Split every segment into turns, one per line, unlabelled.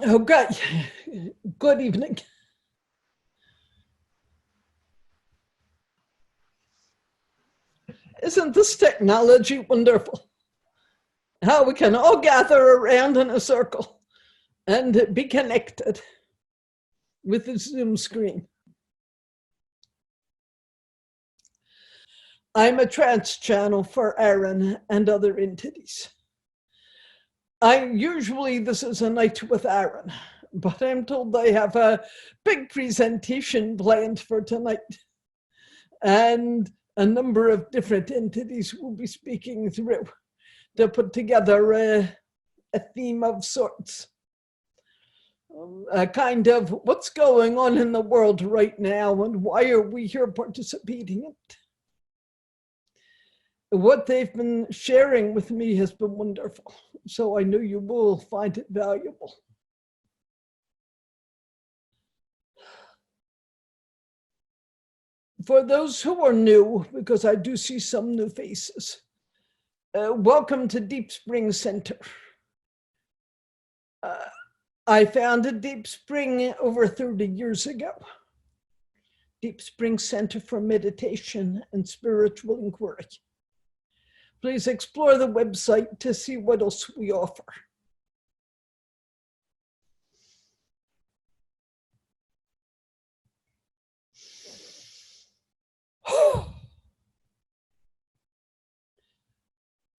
Okay, good evening. Isn't this technology wonderful? How we can all gather around in a circle and be connected with the Zoom screen. I'm a trance channel for Aaron and other entities. This is a night with Aaron, but I'm told I have a big presentation planned for tonight. And a number of different entities will be speaking through to put together a theme of sorts. A kind of what's going on in the world right now and why are we here participating in it. What they've been sharing with me has been wonderful, so I know you will find it valuable. For those who are new, because I do see some new faces, welcome to Deep Spring Center. I founded Deep Spring over 30 years ago. Deep Spring Center for Meditation and Spiritual Inquiry. Please explore the website to see what else we offer.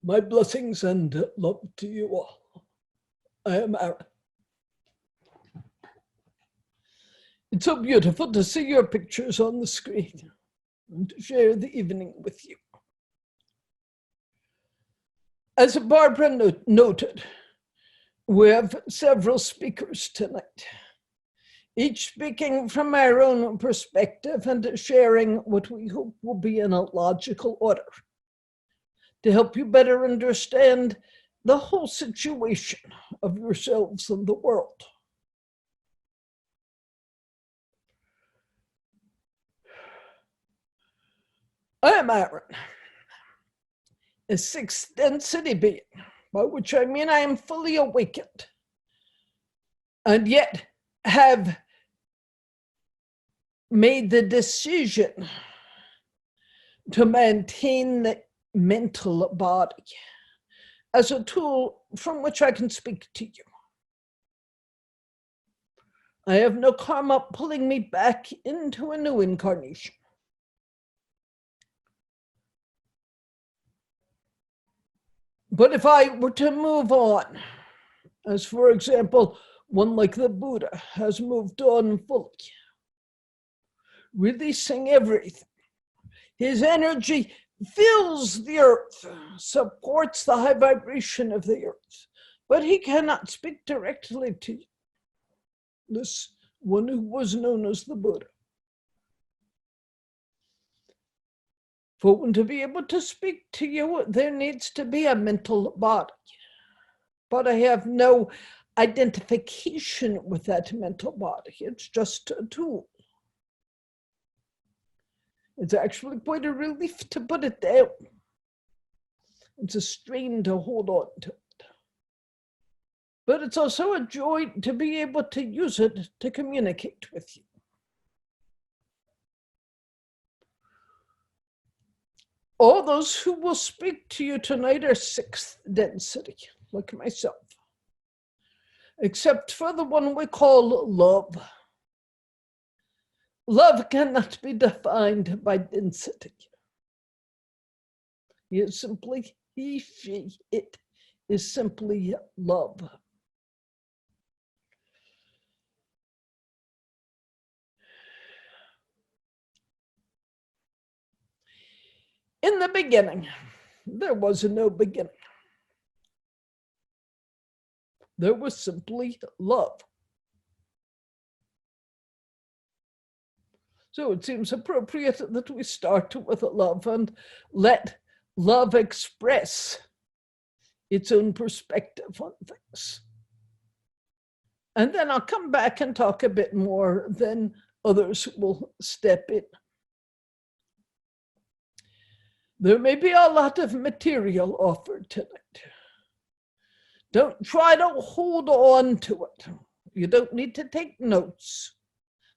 My blessings and love to you all. I am Aaron. It's so beautiful to see your pictures on the screen and to share the evening with you. As Barbara noted, we have several speakers tonight, each speaking from our own perspective and sharing what we hope will be in a logical order to help you better understand the whole situation of yourselves and the world. I am Aaron, a sixth density being, by which I mean I am fully awakened, and yet have made the decision to maintain the mental body as a tool from which I can speak to you. I have no karma pulling me back into a new incarnation. But if I were to move on, as for example, one like the Buddha has moved on fully, releasing everything, his energy fills the earth, supports the high vibration of the earth, but he cannot speak directly to you, this one who was known as the Buddha. For one to be able to speak to you, there needs to be a mental body. But I have no identification with that mental body. It's just a tool. It's actually quite a relief to put it down. It's a strain to hold on to it. But it's also a joy to be able to use it to communicate with you. All those who will speak to you tonight are sixth density, like myself, except for the one we call love. Love cannot be defined by density. It's simply he, she, it is simply love. In the beginning, there was no beginning. There was simply love. So it seems appropriate that we start with love and let love express its own perspective on things. And then I'll come back and talk a bit more, then others will step in. There may be a lot of material offered tonight. Don't try to hold on to it. You don't need to take notes.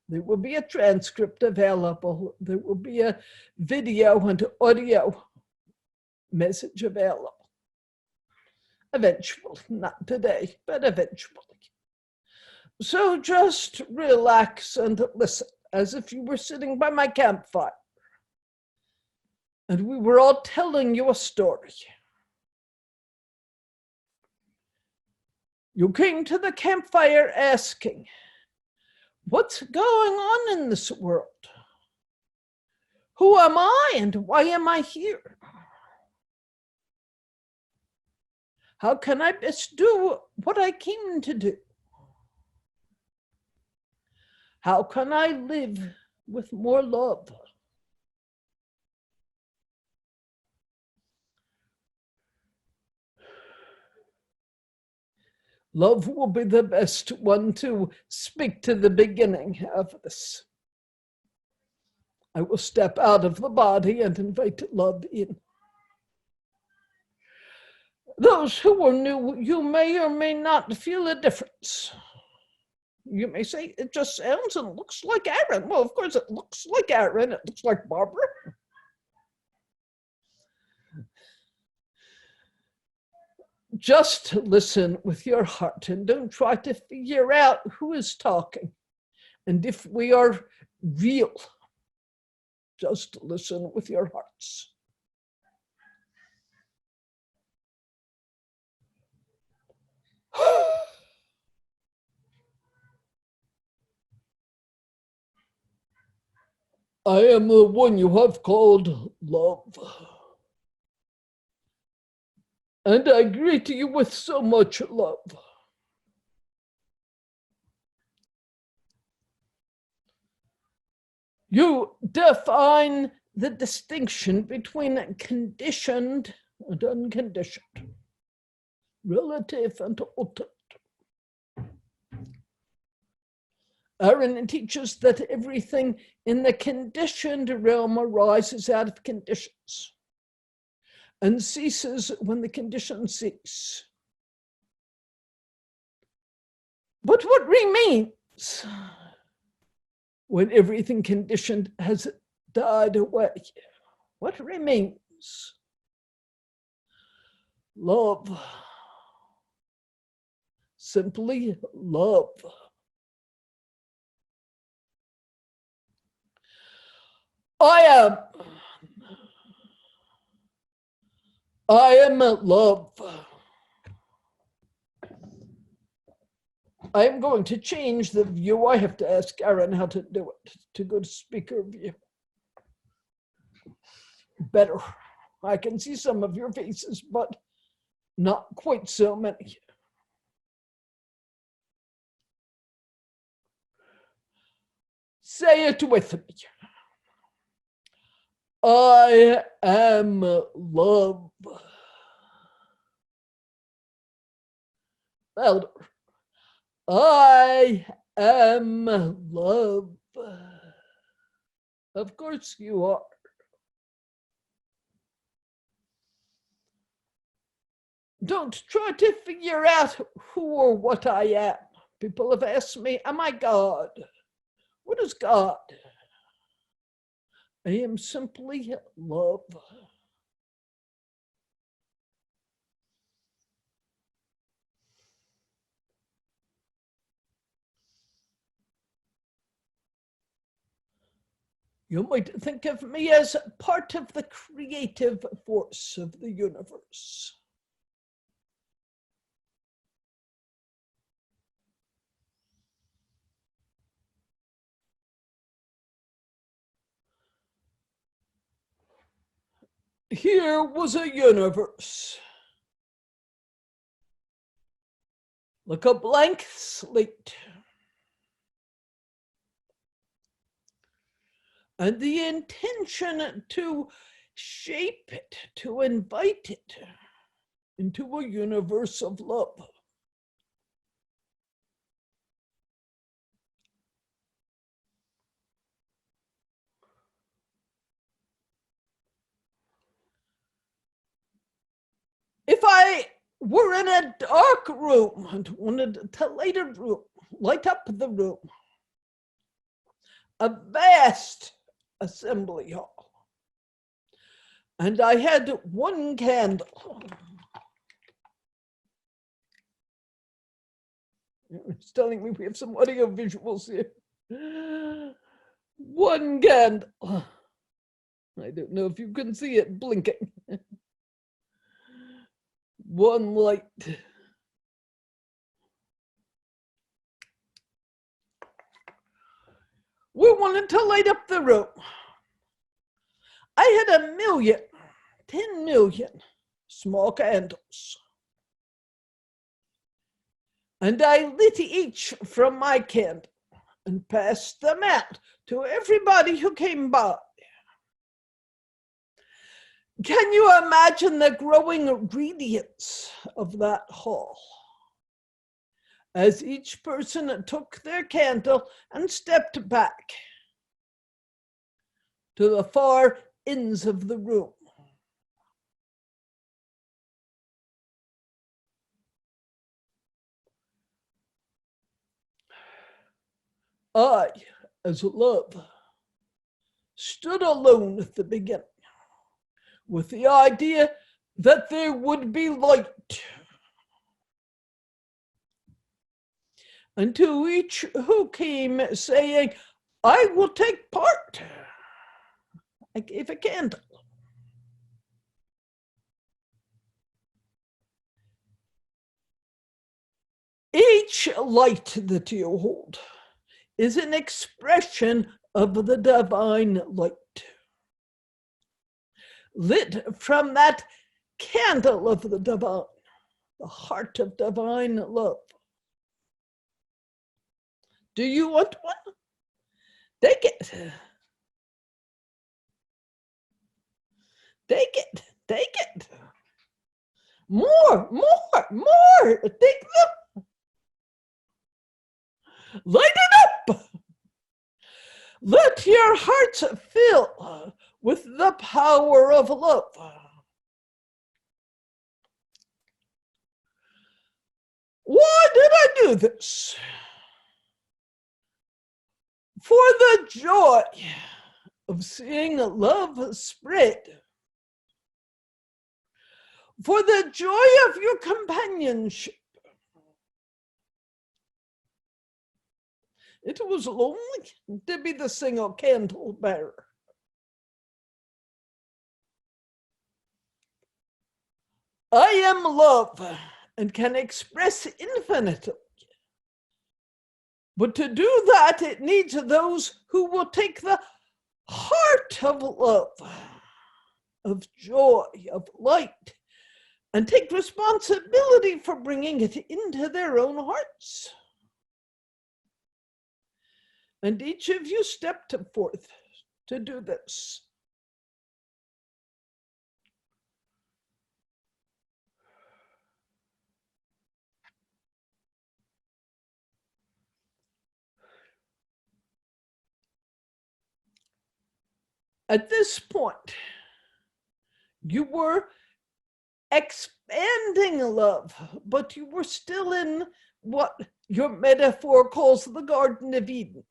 There will be a transcript available. There will be a video and audio message available. Eventually, not today, but eventually. So just relax and listen as if you were sitting by my campfire and we were all telling you a story. You came to the campfire asking, what's going on in this world? Who am I and why am I here? How can I best do what I came to do? How can I live with more love? Love will be the best one to speak to the beginning of this. I will step out of the body and invite love in. Those who are new, you may or may not feel a difference. You may say, it just sounds and looks like Aaron. Well, of course it looks like Aaron. It looks like Barbara. Just listen with your heart and don't try to figure out who is talking and if we are real. Just listen with your hearts. I am the one you have called love. And I greet you with so much love. You define the distinction between conditioned and unconditioned, relative and ultimate. Aaron teaches that everything in the conditioned realm arises out of conditions and ceases when the conditions cease. But what remains when everything conditioned has died away? What remains? Love. Simply love. I am love. I am going to change the view. I have to ask Aaron how to do it, to go to speaker view. Better. I can see some of your faces, but not quite so many. Say it with me. I am love. Louder. I am love. Of course you are. Don't try to figure out who or what I am. People have asked me, am I God? What is God? I am simply love. You might think of me as part of the creative force of the universe. Here was a universe, like a blank slate. And the intention to shape it, to invite it into a universe of love. If I were in a dark room and wanted to light a room, light up the room. A vast assembly hall. And I had one candle. It's telling me we have some audio visuals here. One candle. I don't know if you can see it blinking. One light. We wanted to light up the room. I had 10 million small candles. And I lit each from my candle and passed them out to everybody who came by. Can you imagine the growing radiance of that hall? As each person took their candle and stepped back to the far ends of the room. I, as love, stood alone at the beginning with the idea that there would be light. And to each who came saying, I will take part, I gave a candle. Each light that you hold is an expression of the divine light, lit from that candle of the divine, the heart of divine love. Do you want one? Take it. Take it. Take it. More. Take them. Light it up. Let your hearts fill with the power of love. Why did I do this? For the joy of seeing love spread. For the joy of your companionship. It was lonely to be the single candle bearer. I am love and can express infinitely. But to do that, it needs those who will take the heart of love, of joy, of light, and take responsibility for bringing it into their own hearts. And each of you stepped forth to do this. At this point, you were expanding love, but you were still in what your metaphor calls the Garden of Eden.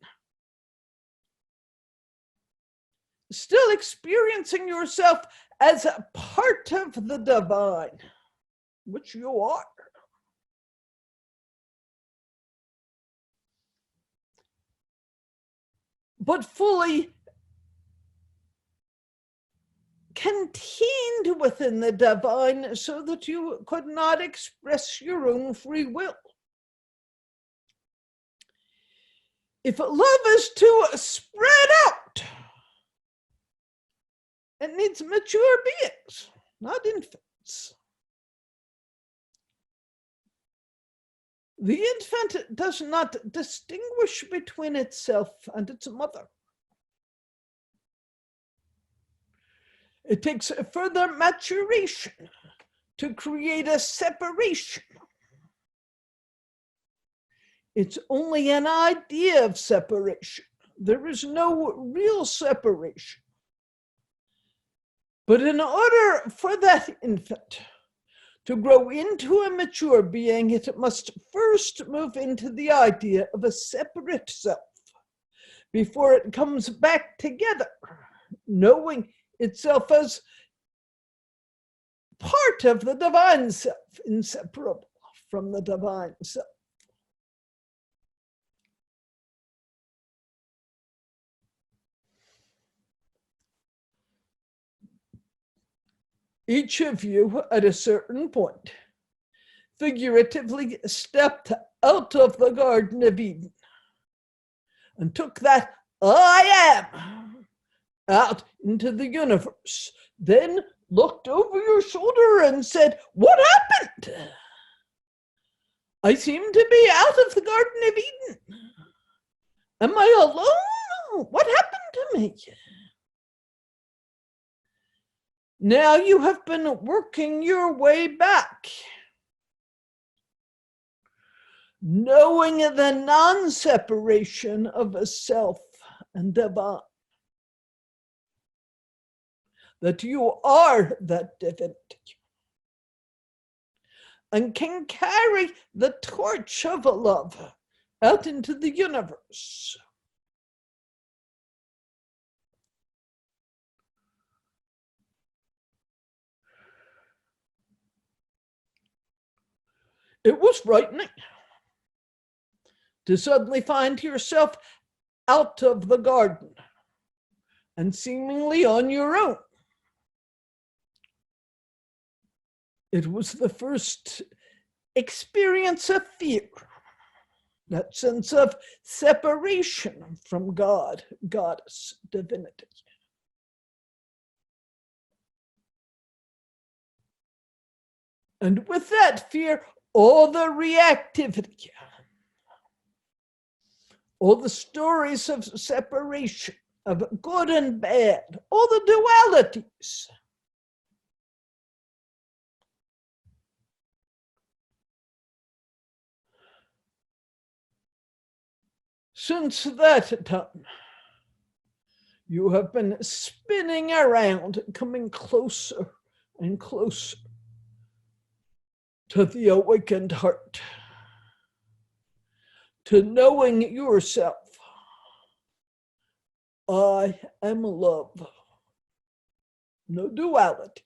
Still experiencing yourself as a part of the divine, which you are. But fully contained within the divine so that you could not express your own free will. If love is to spread out, it needs mature beings, not infants. The infant does not distinguish between itself and its mother. It takes further maturation to create a separation. It's only an idea of separation. There is no real separation. But in order for that infant To grow into a mature being, it must first move into the idea of a separate self before it comes back together, knowing itself as part of the divine self, inseparable from the divine self. Each of you, at a certain point, figuratively stepped out of the Garden of Eden and took that I am out into the universe, then looked over your shoulder and said, "What happened? I seem to be out of the Garden of Eden. Am I alone? What happened to me?" Now you have been working your way back, knowing the non-separation of a self and divine, that you are that divinity and can carry the torch of love out into the universe. It was frightening to suddenly find yourself out of the garden and seemingly on your own. It was the first experience of fear, that sense of separation from God, goddess, divinity. And with that fear, all the reactivity, all the stories of separation, of good and bad, all the dualities. Since that time, you have been spinning around, coming closer and closer to the awakened heart, to knowing yourself. I am love. No duality.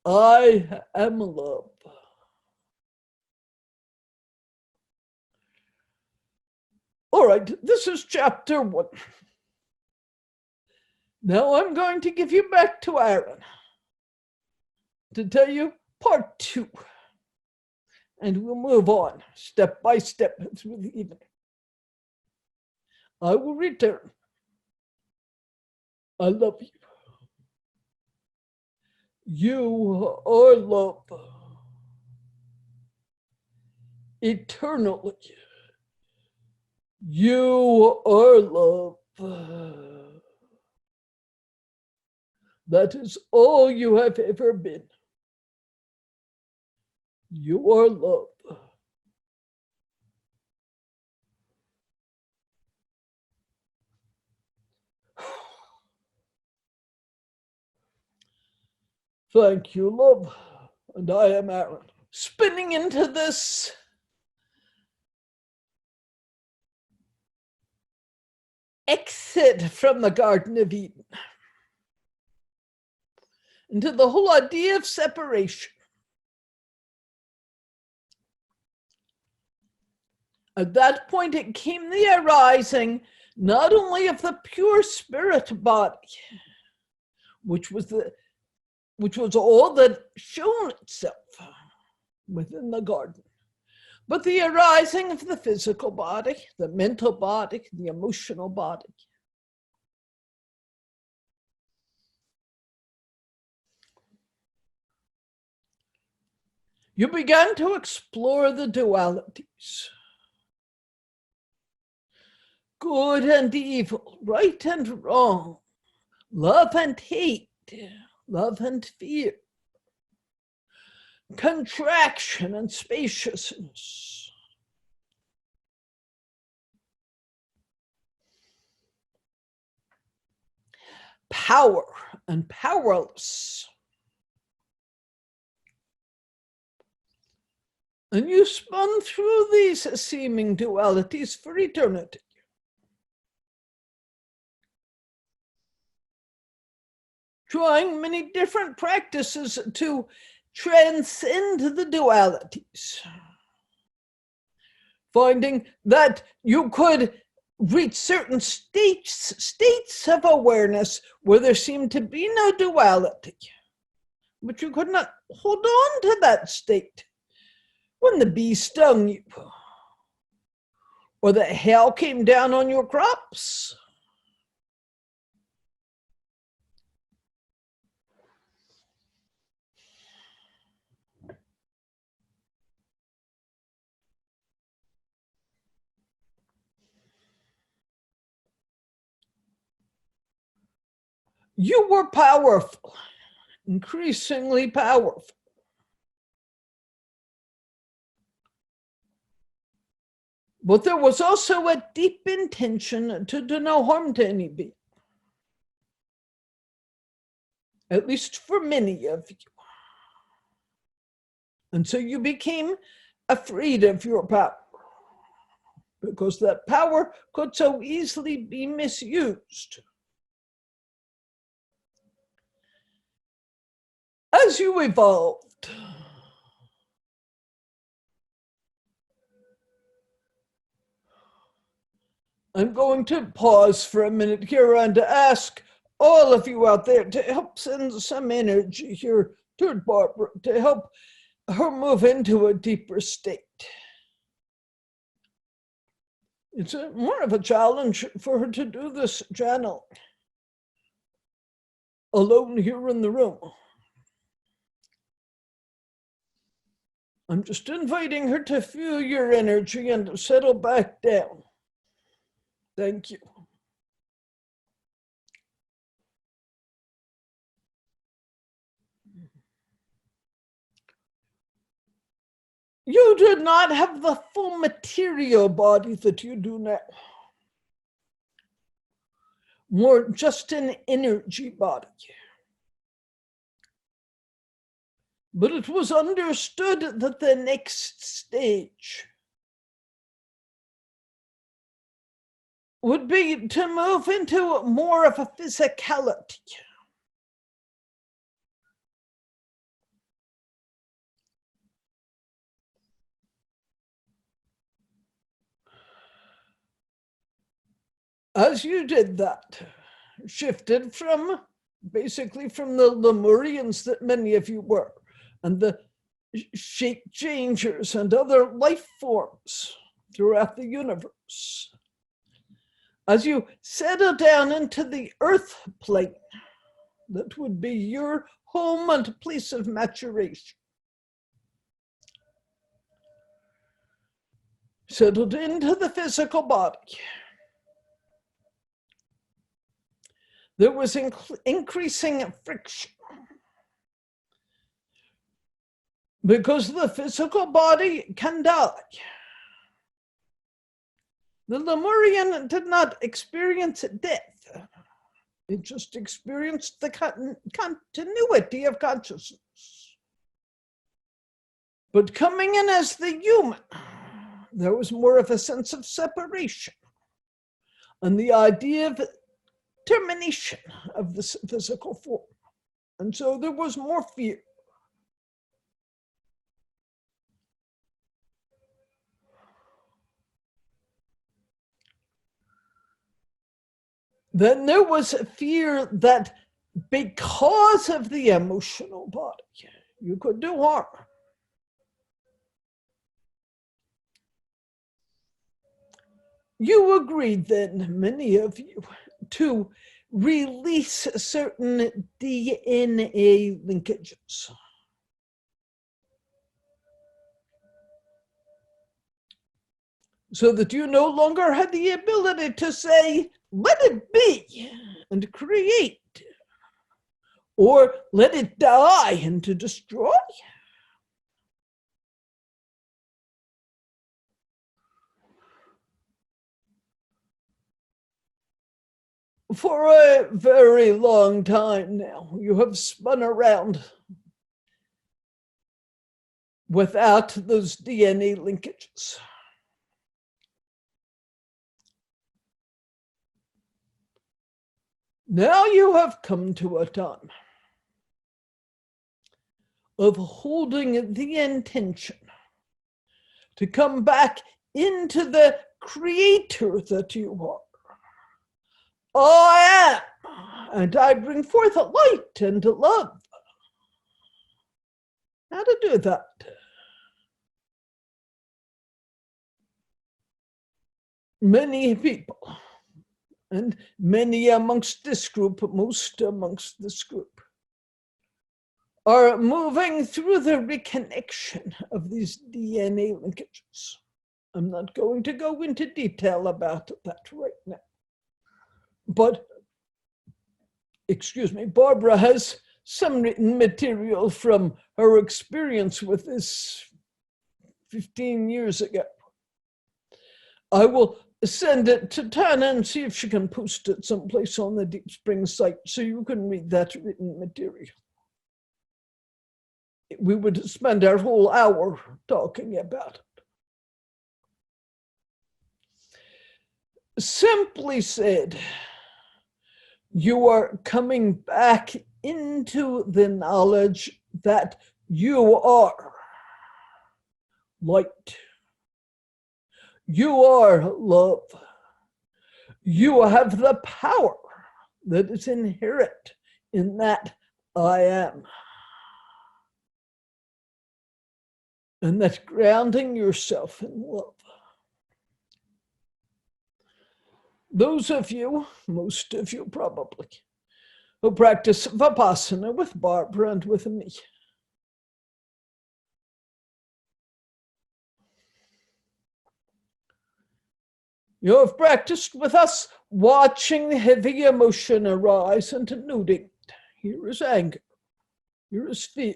I am love. All right, this is chapter 1. Now I'm going to give you back to Aaron to tell you part 2. And we'll move on step by step through the evening. I will return. I love you. You are love. Eternally. You are love. That is all you have ever been. You are love. Thank you, love. And I am Aaron. Spinning into this exit from the Garden of Eden, into the whole idea of separation. At that point, it came the arising not only of the pure spirit body, which was all that shone itself within the garden, but the arising of the physical body, the mental body, the emotional body. You began to explore the dualities. Good and evil, right and wrong, love and hate, love and fear, contraction and spaciousness. Power and powerless. And you spun through these seeming dualities for eternity. Trying many different practices to transcend the dualities. Finding that you could reach certain states of awareness where there seemed to be no duality. But you could not hold on to that state when the bee stung you, or the hail came down on your crops. You were powerful, increasingly powerful. But there was also a deep intention to do no harm to any being. At least for many of you. And so you became afraid of your power, because that power could so easily be misused. As you evolved, I'm going to pause for a minute here and to ask all of you out there to help send some energy here to Barbara, to help her move into a deeper state. It's more of a challenge for her to do this channel alone here in the room. I'm just inviting her to feel your energy and to settle back down. Thank you. You did not have the full material body that you do now. More just an energy body. But it was understood that the next stage would be to move into more of a physicality. As you did that, shifted from basically from the Lemurians that many of you were, and the shape changers and other life forms throughout the universe. As you settle down into the earth plane, that would be your home and place of maturation. Settled into the physical body. There was increasing friction, because the physical body can die. The Lemurian did not experience death. It just experienced the continuity of consciousness. But coming in as the human, there was more of a sense of separation and the idea of termination of this physical form. And so there was more fear. Then there was fear that because of the emotional body, you could do harm. You agreed then, many of you, to release certain DNA linkages. So that you no longer had the ability to say, let it be, and create, or let it die and to destroy. For a very long time now, you have spun around without those DNA linkages. Now you have come to a time of holding the intention to come back into the creator that you are. I am, and I bring forth light and love. How to do that? Many people, and many amongst this group, most amongst this group, are moving through the reconnection of these DNA linkages. I'm not going to go into detail about that right now. But, Barbara has some written material from her experience with this 15 years ago. I will send it to Tana and see if she can post it someplace on the Deep Spring site so you can read that written material. We would spend our whole hour talking about it. Simply said, you are coming back into the knowledge that you are light. You are love. You have the power that is inherent in that I am. And that grounding yourself in love. Those of you, most of you probably, who practice Vipassana with Barbara and with me, you have practiced with us watching the heavy emotion arise and noting it. Here is anger. Here is fear.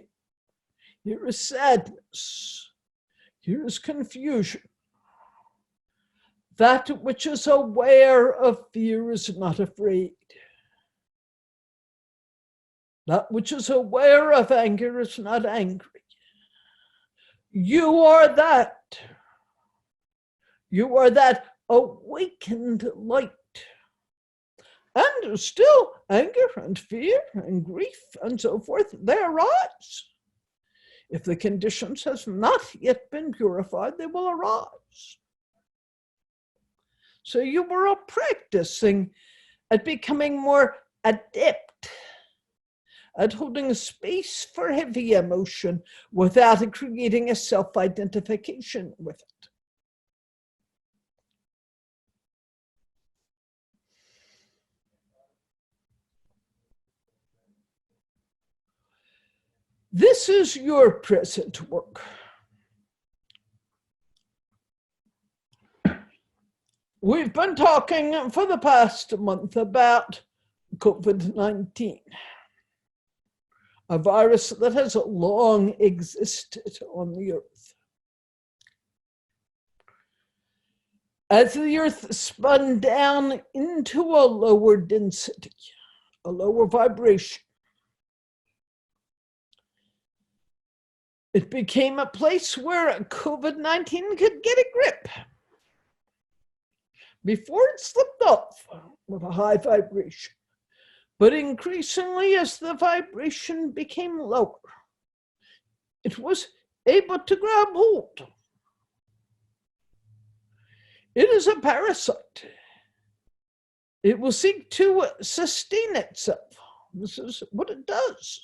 Here is sadness. Here is confusion. That which is aware of fear is not afraid. That which is aware of anger is not angry. You are that. You are that awakened light. And still, anger and fear and grief and so forth, they arise. If the conditions has not yet been purified, they will arise. So you were practicing at becoming more adept at holding space for heavy emotion without creating a self-identification with it. This is your present work. We've been talking for the past month about COVID-19, a virus that has long existed on the earth. As the earth spun down into a lower density, a lower vibration, it became a place where COVID-19 could get a grip before it slipped off with a high vibration. But increasingly, as the vibration became lower, it was able to grab hold. It is a parasite. It will seek to sustain itself. This is what it does.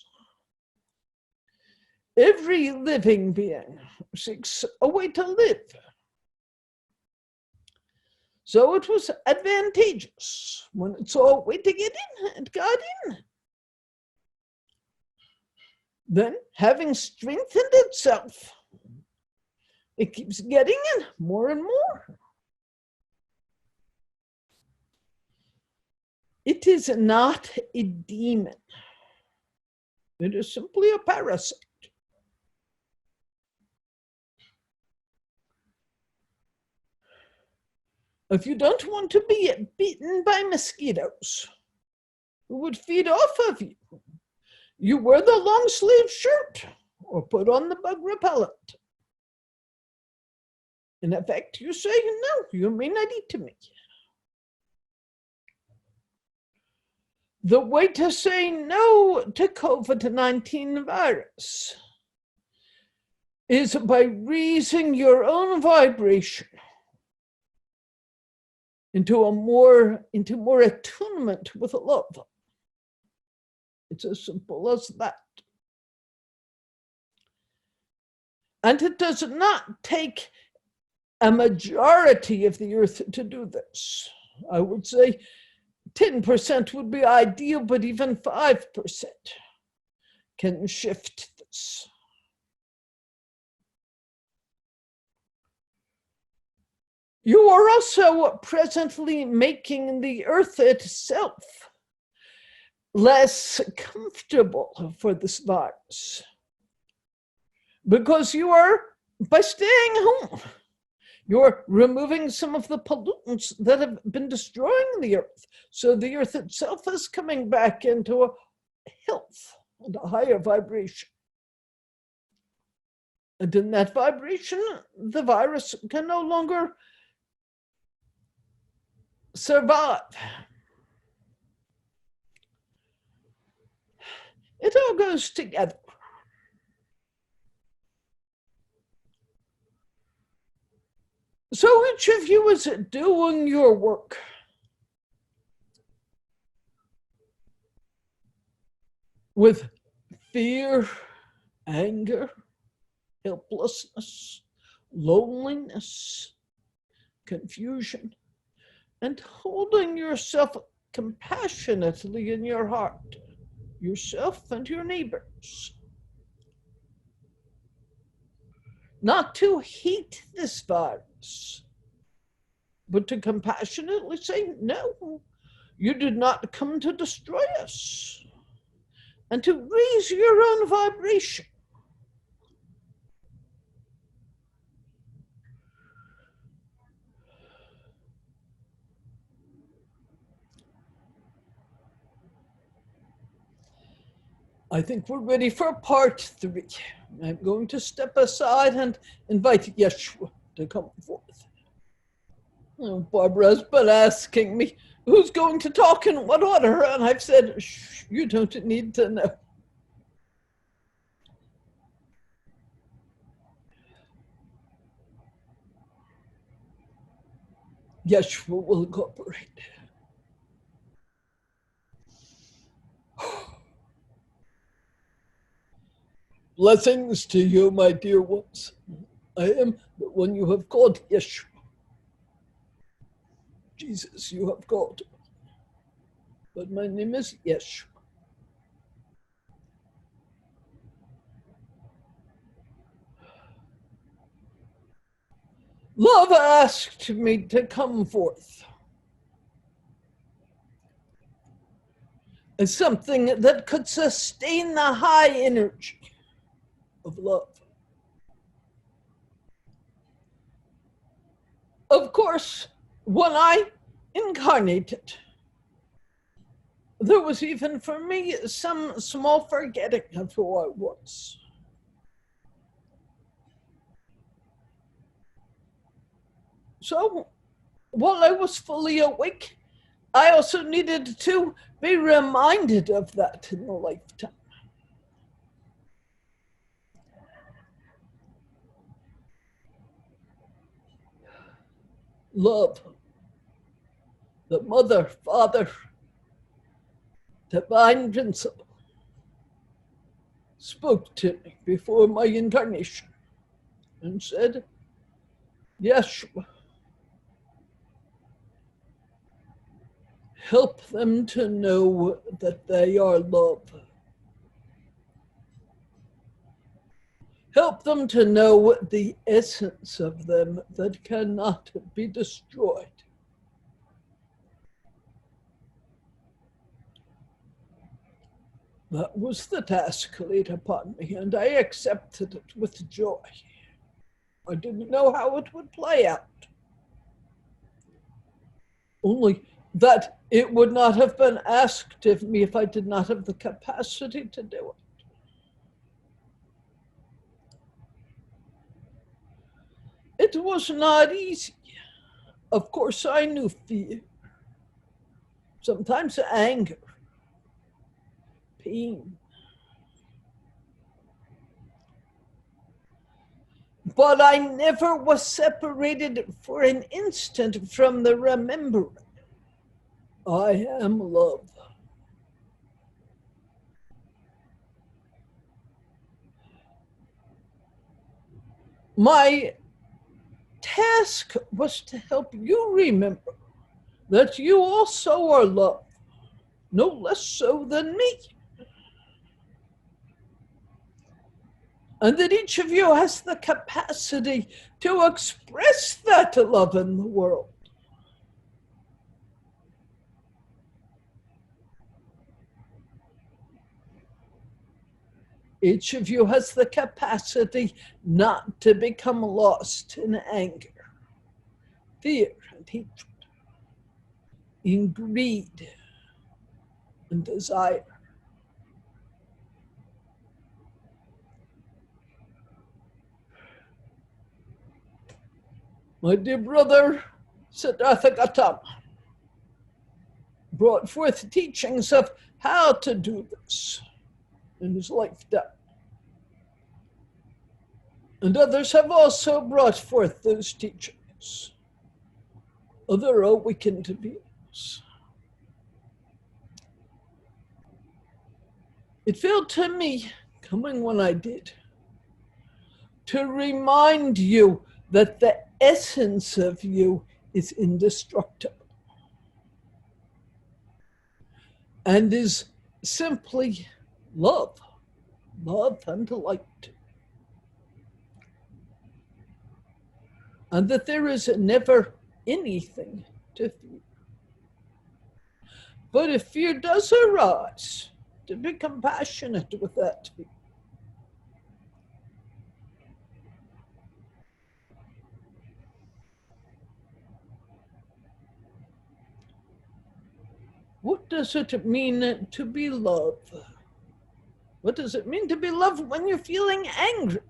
Every living being seeks a way to live. So it was advantageous. When it saw a way to get in, it got in. Then, having strengthened itself, it keeps getting in more and more. It is not a demon. It is simply a parasite. If you don't want to be bitten by mosquitoes who would feed off of you, you wear the long sleeve shirt or put on the bug repellent. In effect, you say, no, you may not eat me. The way to say no to COVID-19 virus is by raising your own vibration into more attunement with love. It's as simple as that. And it does not take a majority of the earth to do this. I would say 10% would be ideal, but even 5% can shift this. You are also presently making the earth itself less comfortable for this virus, because you are, by staying home, you're removing some of the pollutants that have been destroying the earth. So the earth itself is coming back into a health and a higher vibration. And in that vibration, the virus can no longer survive. It all goes together. So each of you is doing your work. With fear, anger, helplessness, loneliness, confusion, and holding yourself compassionately in your heart, yourself and your neighbors. Not to hate this virus, but to compassionately say, no, you did not come to destroy us, and to raise your own vibration. I think we're ready for part 3. I'm going to step aside and invite Yeshua to come forth. Oh, Barbara's been asking me who's going to talk in what order, and I've said, shh, you don't need to know. Yeshua will cooperate. Blessings to you, my dear ones. I am the one you have called Yeshua. Jesus, you have called. But my name is Yeshua. Love asked me to come forth as something that could sustain the high energy of love. Of course, when I incarnated, there was even for me some small forgetting of who I was. So while I was fully awake, I also needed to be reminded of that in the lifetime. Love, the mother, father, divine principle, spoke to me before my incarnation and said, Yeshua, help them to know that they are love. Help them to know the essence of them that cannot be destroyed. That was the task laid upon me, and I accepted it with joy. I didn't know how it would play out. Only that it would not have been asked of me if I did not have the capacity to do it. It was not easy. Of course, I knew fear, sometimes anger, pain. But I never was separated for an instant from the remembering. I am love. My task was to help you remember that you also are love, no less so than me. And that each of you has the capacity to express that love in the world. Each of you has the capacity not to become lost in anger, fear, and hatred, in greed and desire. My dear brother, Siddhartha Gautama, brought forth teachings of how to do this in his lifetime. And others have also brought forth those teachings, other awakened beings. It felt to me, coming when I did, to remind you that the essence of you is indestructible and is simply love, love and light. And that there is never anything to fear. But if fear does arise, to be compassionate with that fear. What does it mean to be love? What does it mean to be loved when you're feeling angry?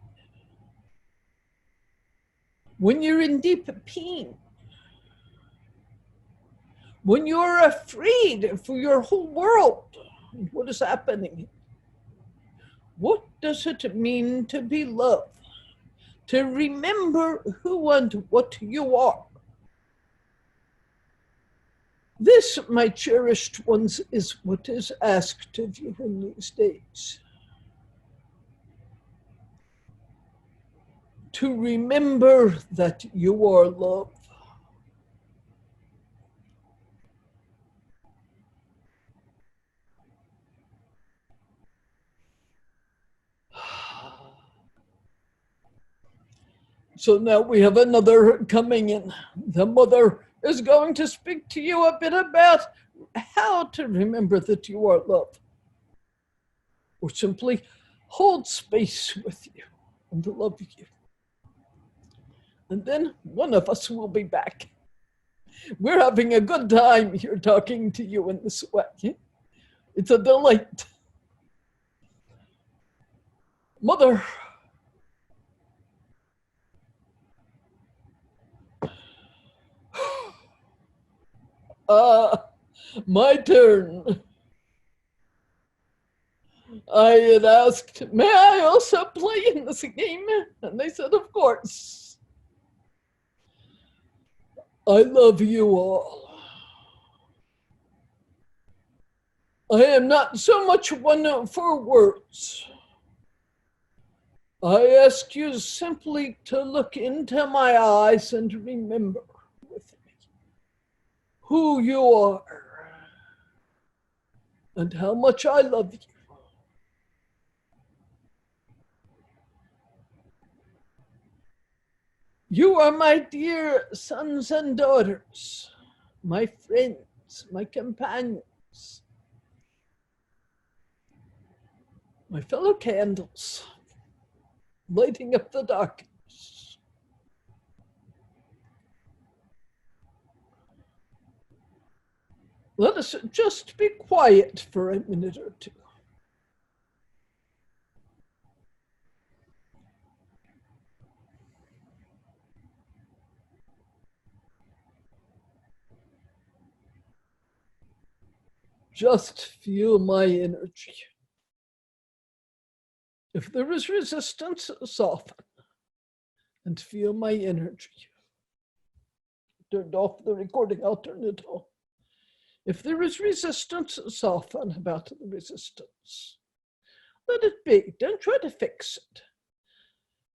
When you're in deep pain? When you're afraid for your whole world and what is happening? What does it mean to be loved? To remember who and what you are. This, my cherished ones, is what is asked of you in these days. To remember that you are love. So now we have another coming in. The mother is going to speak to you a bit about how to remember that you are love. Or simply hold space with you and love you. And then one of us will be back. We're having a good time here talking to you in this way. It's a delight. Mother. My turn. I had asked, may I also play in this game? And they said, of course. I love you all. I am not so much one for words. I ask you simply to look into my eyes and remember with me who you are and how much I love you. You are my dear sons and daughters, my friends, my companions, my fellow candles, lighting up the darkness. Let us just be quiet for a minute or two. Just feel my energy. If there is resistance, soften and feel my energy. Turned off the recording, I'll turn it on. If there is resistance, soften about the resistance. Let it be. Don't try to fix it.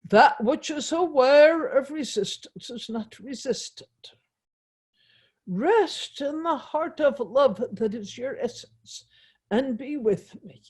That which is aware of resistance is not resistant. Rest in the heart of love that is your essence and be with me.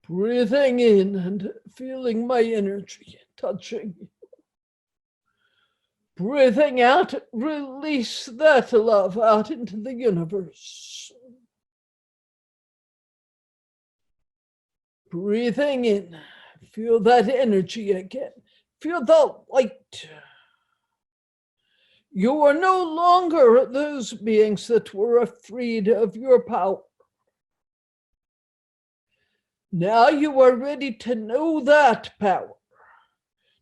Breathing in and feeling my energy touching you. Breathing out, release that love out into the universe. Breathing in, feel that energy again. Feel the light. You are no longer those beings that were afraid of your power. Now you are ready to know that power,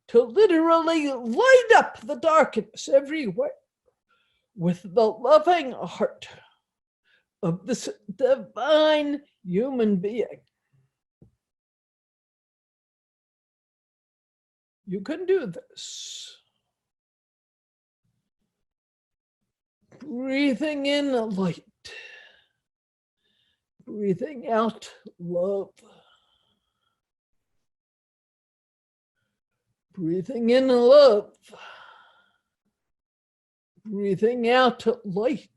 to literally light up the darkness everywhere with the loving heart of this divine human being. You can do this. Breathing in light. Breathing out love. Breathing in love. Breathing out light.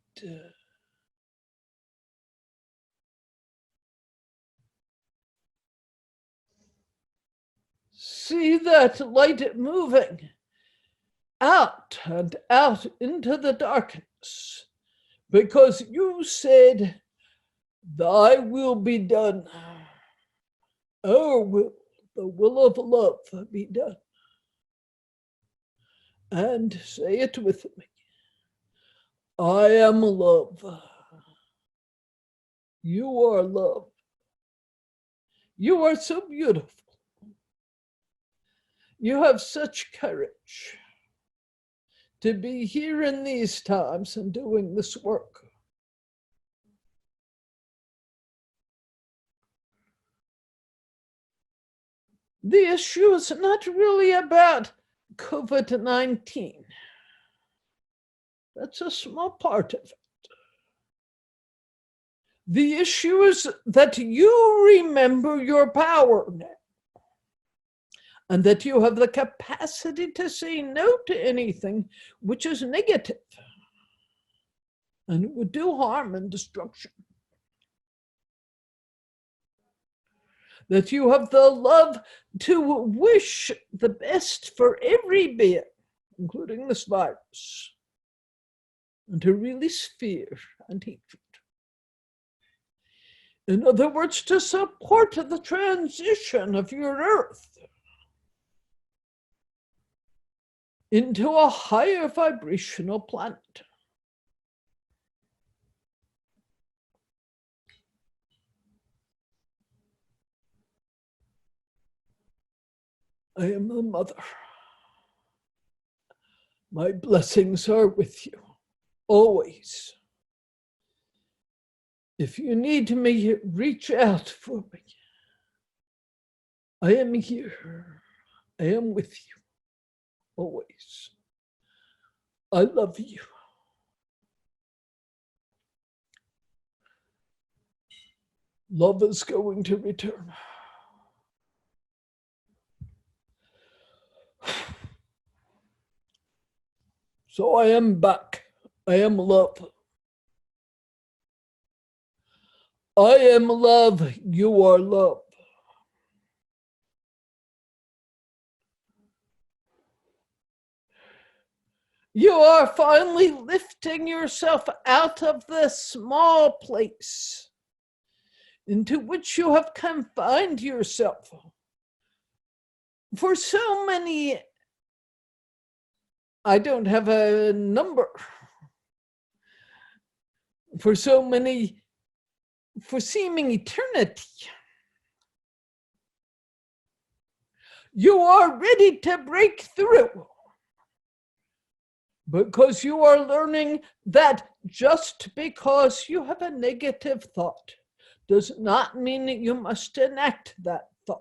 See that light moving out and out into the darkness, because you said, thy will be done. Our will, the will of love, be done. And say it with me. I am love. You are love. You are so beautiful. You have such courage to be here in these times and doing this work. The issue is not really about COVID-19. That's a small part of it. The issue is that you remember your power now, and that you have the capacity to say no to anything which is negative and would do harm and destruction. That you have the love to wish the best for every being, including this virus, and to release fear and hatred. In other words, to support the transition of your earth into a higher vibrational planet. I am the mother. My blessings are with you, always. If you need me, reach out for me. I am here. I am with you, always. I love you. Love is going to return. So I am back. I am love. I am love. You are love. You are finally lifting yourself out of this small place into which you have confined yourself for so many, I don't have a number, for so many, for seeming eternity. You are ready to break through because you are learning that just because you have a negative thought does not mean that you must enact that thought.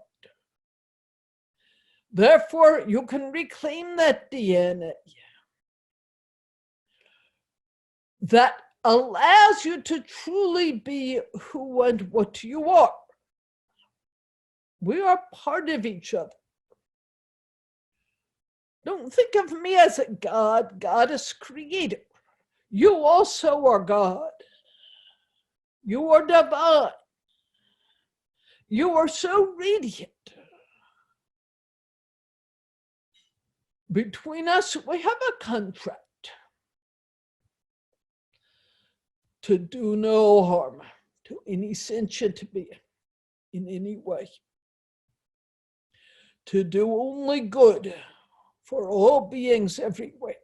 Therefore, you can reclaim that DNA that allows you to truly be who and what you are. We are part of each other. Don't think of me as a God, goddess, creator. You also are God. You are divine. You are so radiant. Between us, we have a contract to do no harm to any sentient being in any way, to do only good for all beings everywhere,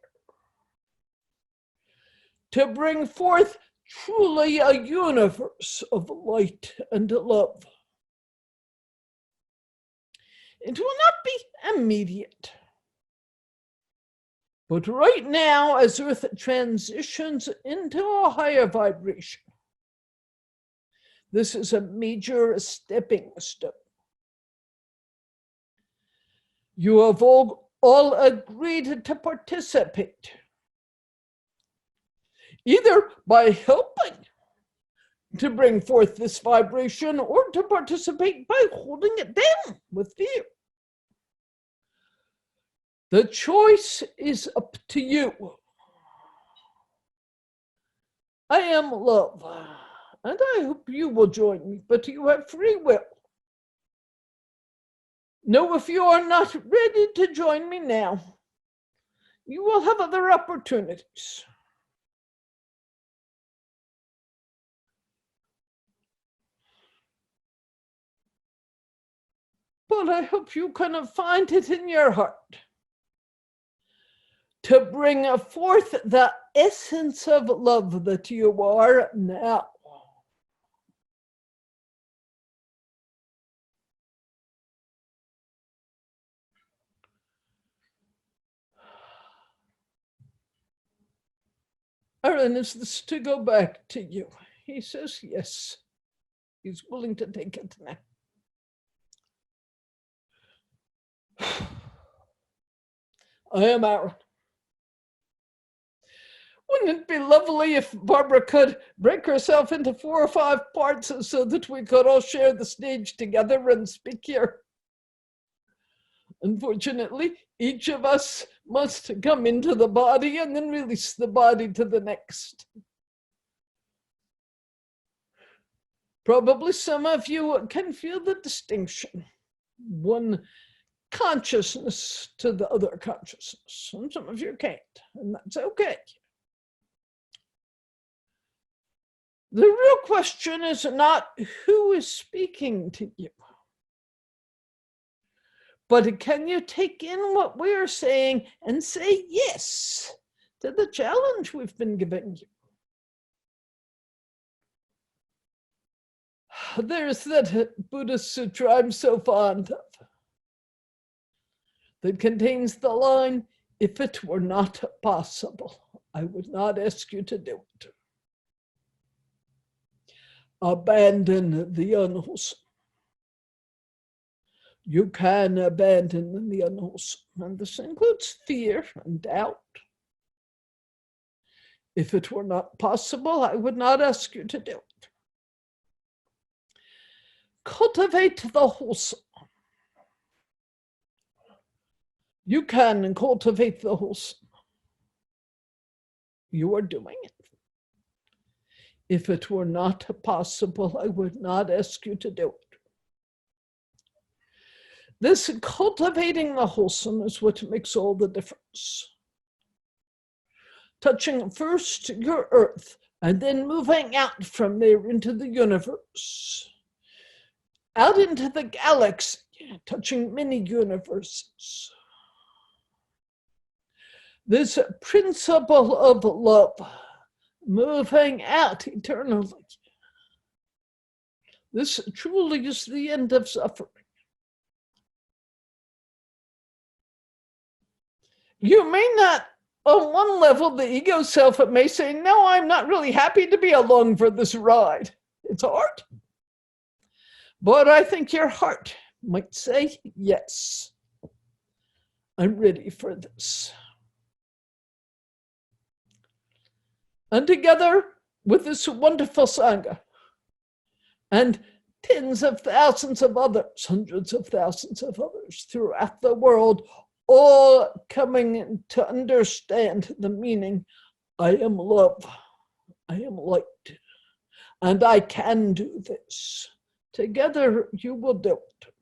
to bring forth truly a universe of light and love. It will not be immediate, but right now, as Earth transitions into a higher vibration, this is a major stepping stone. You have all agreed to participate, either by helping to bring forth this vibration or to participate by holding it down with fear. The choice is up to you. I am love, and I hope you will join me, but you have free will. No, if you are not ready to join me now, you will have other opportunities. But I hope you can find it in your heart to bring forth the essence of love that you are now. Aaron, is this to go back to you? He says yes. He's willing to take it now. I am Aaron. Wouldn't it be lovely if Barbara could break herself into 4 or 5 parts so that we could all share the stage together and speak here? Unfortunately, each of us must come into the body and then release the body to the next. Probably some of you can feel the distinction. One consciousness to the other consciousness. And some of you can't, and that's okay. The real question is not who is speaking to you, but can you take in what we're saying and say yes to the challenge we've been giving you? There's that Buddhist sutra I'm so fond of that contains the line, if it were not possible, I would not ask you to do it. Abandon the unwholesome. You can abandon the unwholesome, and this includes fear and doubt. If it were not possible, I would not ask you to do it. cultivate the wholesome. You can cultivate the wholesome. You are doing it. If it were not possible, I would not ask you to do it. This cultivating the wholesome is what makes all the difference. Touching first your earth and then moving out from there into the universe, out into the galaxy, touching many universes. This principle of love, moving out eternally. This truly is the end of suffering. You may not, on one level, the ego self, it may say, no, I'm not really happy to be along for this ride. It's hard. But I think your heart might say, yes, I'm ready for this. And together with this wonderful Sangha and tens of thousands of others, hundreds of thousands of others throughout the world, all coming to understand the meaning, I am love, I am light, and I can do this. Together you will do it.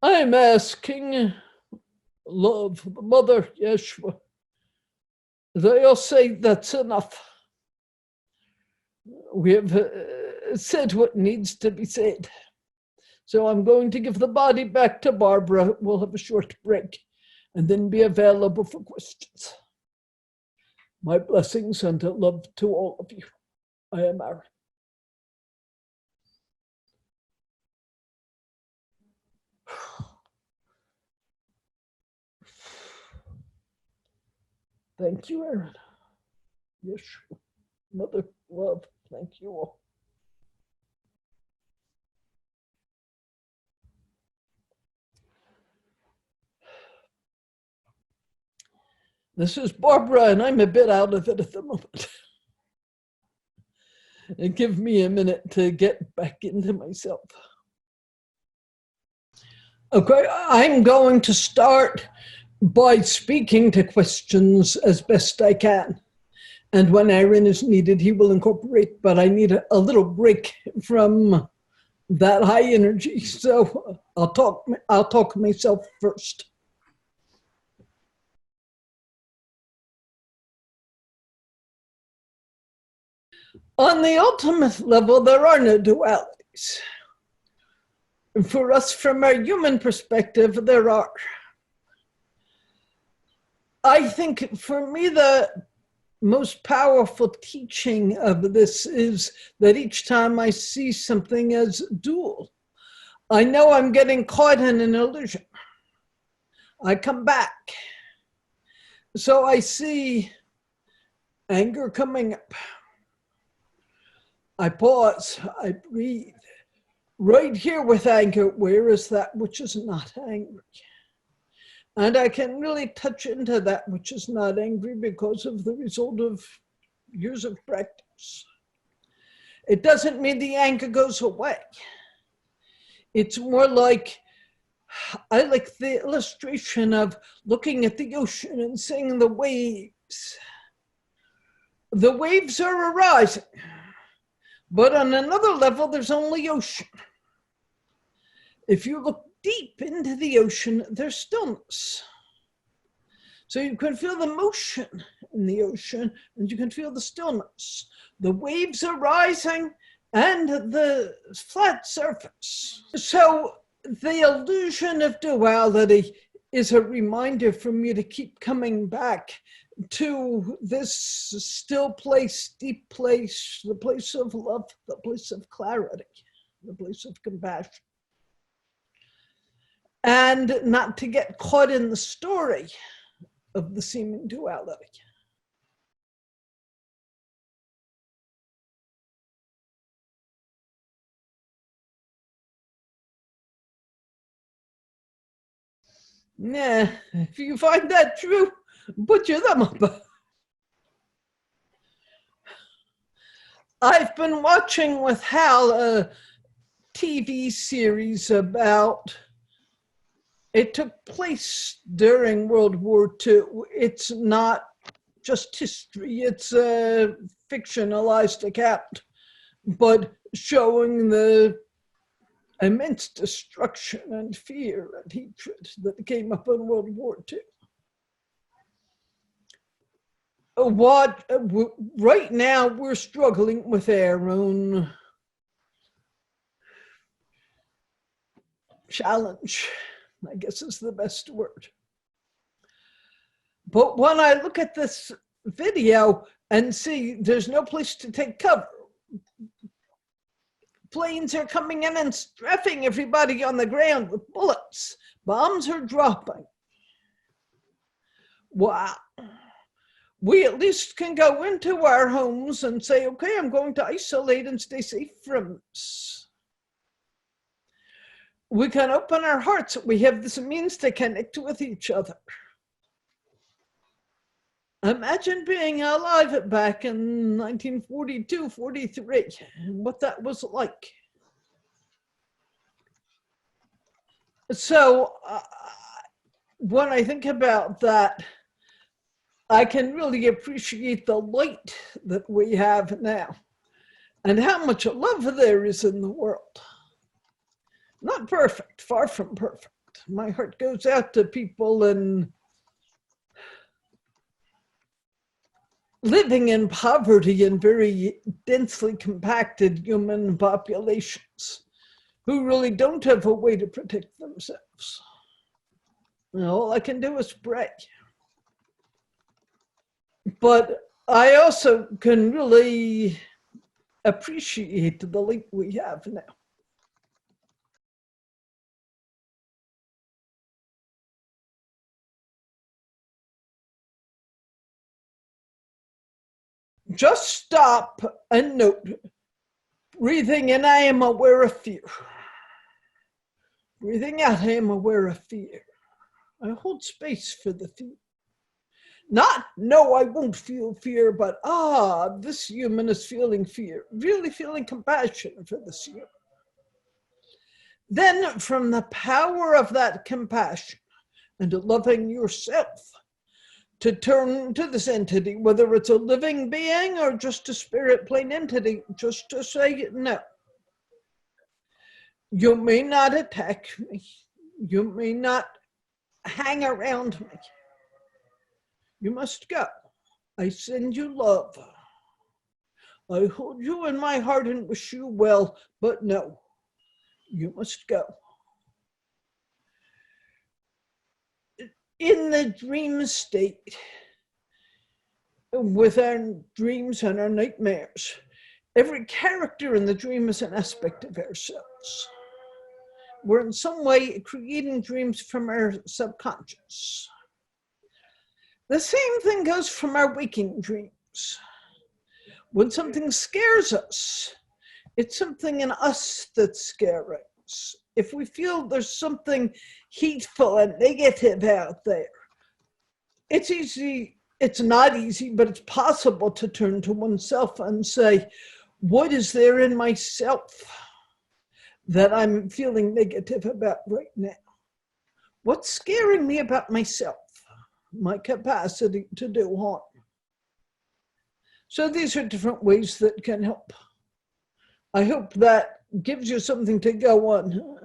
I'm asking love, the Mother Yeshua. They all say that's enough. We have said what needs to be said. So I'm going to give the body back to Barbara. We'll have a short break and then be available for questions. My blessings and love to all of you. I am Aaron. Thank you, Aaron. Yeshua, Mother, love, thank you all. This is Barbara, and I'm a bit out of it at the moment. And give me a minute to get back into myself. Okay, I'm going to start by speaking to questions as best I can. And when Aaron is needed, he will incorporate, but I need a little break from that high energy. So I'll talk myself first. On the ultimate level, there are no dualities. For us, from our human perspective, there are. I think for me, the most powerful teaching of this is that each time I see something as dual, I know I'm getting caught in an illusion. I come back. So I see anger coming up. I pause, I breathe. Right here with anger, where is that which is not angry? And I can really touch into that which is not angry because of the result of years of practice. It doesn't mean the anger goes away. It's more like, I like the illustration of looking at the ocean and seeing the waves. The waves are arising. But on another level, there's only ocean. If you look deep into the ocean, there's stillness. So you can feel the motion in the ocean, and you can feel the stillness. The waves are rising, and the flat surface. So the illusion of duality is a reminder for me to keep coming back to this still place, deep place, the place of love, the place of clarity, the place of compassion. And not to get caught in the story of the seeming duality. Nah, if you find that true, put your thumb up. I've been watching with Hal a TV series about, it took place during World War II. It's not just history, it's a fictionalized account, but showing the immense destruction and fear and hatred that came up in World War II. Right now we're struggling with our own challenge, I guess is the best word. But when I look at this video and see there's no place to take cover, planes are coming in and strafing everybody on the ground with bullets, bombs are dropping. Wow. We at least can go into our homes and say, okay, I'm going to isolate and stay safe from this. We can open our hearts. We have this means to connect with each other. Imagine being alive back in 1942, 43, and what that was like. So when I think about that, I can really appreciate the light that we have now and how much love there is in the world. Not perfect, far from perfect. My heart goes out to people in living in poverty in very densely compacted human populations who really don't have a way to protect themselves. All I can do is pray. But I also can really appreciate the light we have now. Just stop and note. Breathing in, I am aware of fear. Breathing out, I am aware of fear. I hold space for the fear. Not, no, I won't feel fear, but this human is feeling fear. Really feeling compassion for this human. Then from the power of that compassion and loving yourself, to turn to this entity, whether it's a living being or just a spirit plane entity, just to say, no. You may not attack me. You may not hang around me. You must go. I send you love. I hold you in my heart and wish you well, but no, you must go. In the dream state, with our dreams and our nightmares, every character in the dream is an aspect of ourselves. We're in some way creating dreams from our subconscious. The same thing goes from our waking dreams. When something scares us, it's something in us that's scaring us. If we feel there's something hateful and negative out there, it's easy, it's not easy, but it's possible to turn to oneself and say, what is there in myself that I'm feeling negative about right now? What's scaring me about myself? My capacity to do harm. So these are different ways that can help. I hope that gives you something to go on.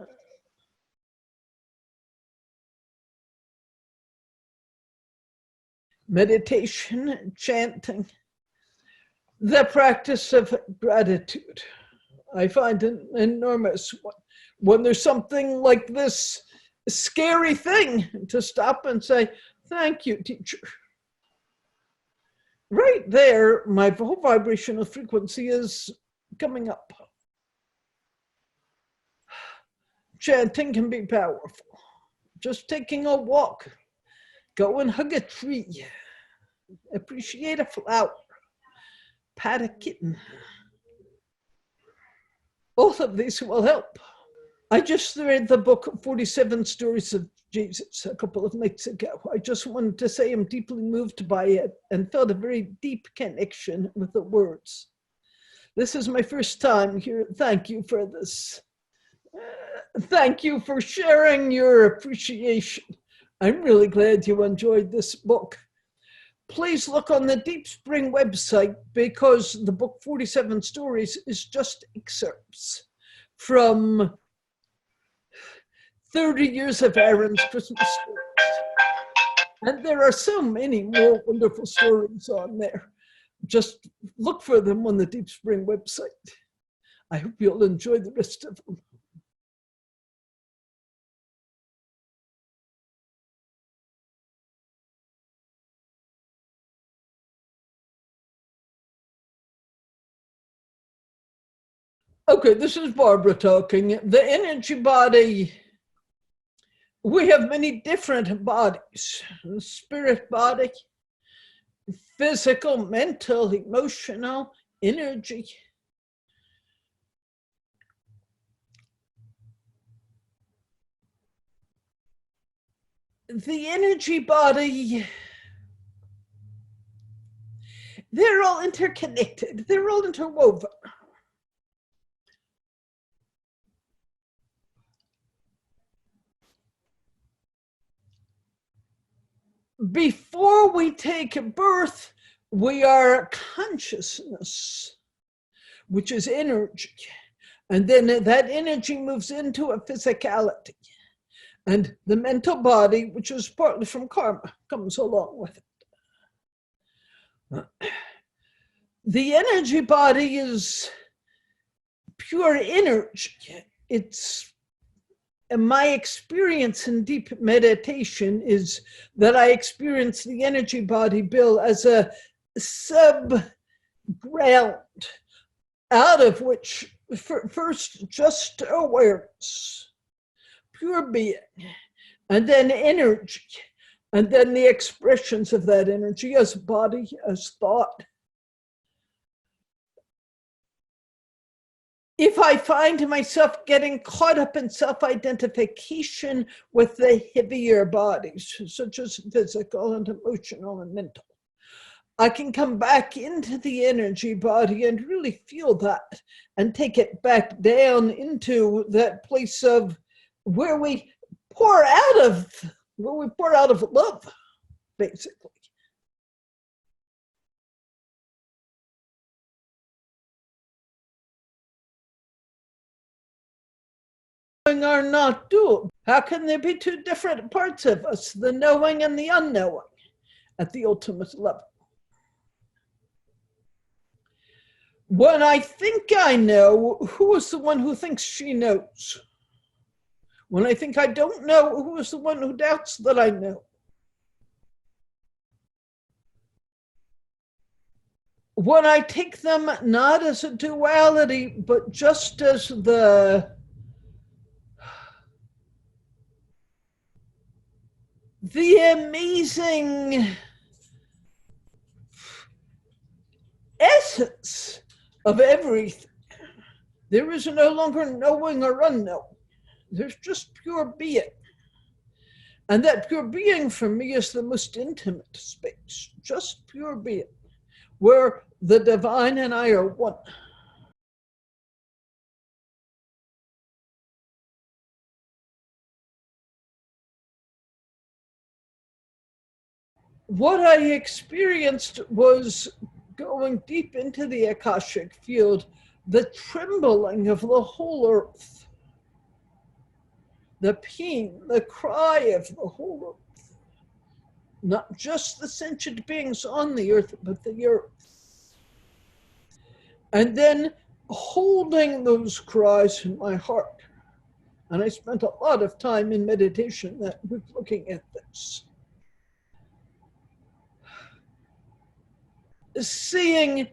Meditation, chanting, the practice of gratitude. I find an enormous one. When there's something like this scary thing, to stop and say, thank you, teacher. Right there, my whole vibrational frequency is coming up. Chanting can be powerful. Just taking a walk, go and hug a tree, appreciate a flower, pat a kitten. Both of these will help. I just read the book 47 Stories of Jesus a couple of nights ago. I just wanted to say I'm deeply moved by it and felt a very deep connection with the words. This is my first time here. Thank you for this. Thank you for sharing your appreciation. I'm really glad you enjoyed this book. Please look on the Deep Spring website, because the book 47 Stories is just excerpts from 30 years of Aaron's Christmas stories. And there are so many more wonderful stories on there. Just look for them on the Deep Spring website. I hope you'll enjoy the rest of them. Okay, this is Barbara talking. The energy body, we have many different bodies. The spirit body, physical, mental, emotional, energy. The energy body, they're all interconnected. They're all interwoven. Before we take birth, we are consciousness, which is energy. And then that energy moves into a physicality. And the mental body, which is partly from karma, comes along with it. The energy body is pure energy. It's my experience in deep meditation is that I experience the energy body, Bill, as a sub-ground, out of which first just awareness, pure being, and then energy, and then the expressions of that energy as body, as thought. If I find myself getting caught up in self-identification with the heavier bodies, such as physical and emotional and mental, I can come back into the energy body and really feel that and take it back down into that place of where we pour out of love, basically. Are not doable. How can there be two different parts of us, the knowing and the unknowing, at the ultimate level? When I think I know, who is the one who thinks she knows? When I think I don't know, who is the one who doubts that I know? When I take them not as a duality, but just as the amazing essence of everything. There is no longer knowing or unknowing. There's just pure being. And that pure being for me is the most intimate space, just pure being, where the divine and I are one. What I experienced was going deep into the Akashic field, the trembling of the whole earth, the pain, the cry of the whole earth, not just the sentient beings on the earth, but the earth. And then holding those cries in my heart. And I spent a lot of time in meditation that week looking at this. Seeing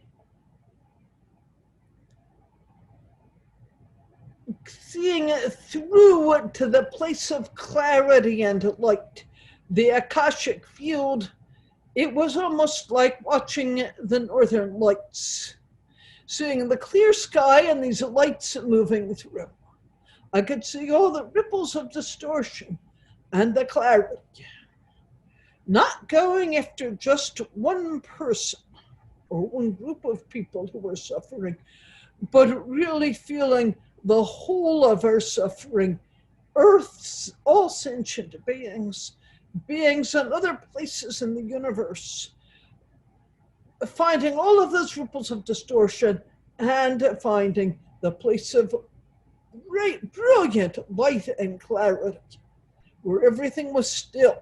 through to the place of clarity and light, the Akashic field, it was almost like watching the northern lights, seeing the clear sky and these lights moving through. I could see all the ripples of distortion and the clarity, not going after just one person or one group of people who were suffering, but really feeling the whole of our suffering, Earth's all sentient beings, beings in other places in the universe, finding all of those ripples of distortion and finding the place of great, brilliant light and clarity, where everything was still,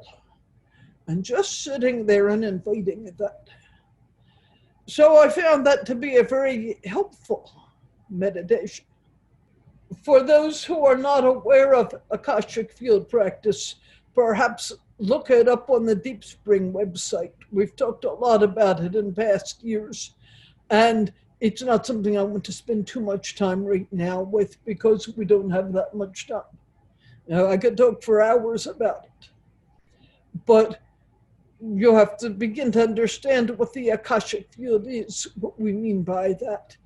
and just sitting there and inviting that. So I found that to be a very helpful meditation. For those who are not aware of Akashic field practice, perhaps look it up on the Deep Spring website. We've talked a lot about it in past years, and it's not something I want to spend too much time right now with because we don't have that much time. Now, I could talk for hours about it, but you have to begin to understand what the Akashic field is, what we mean by that.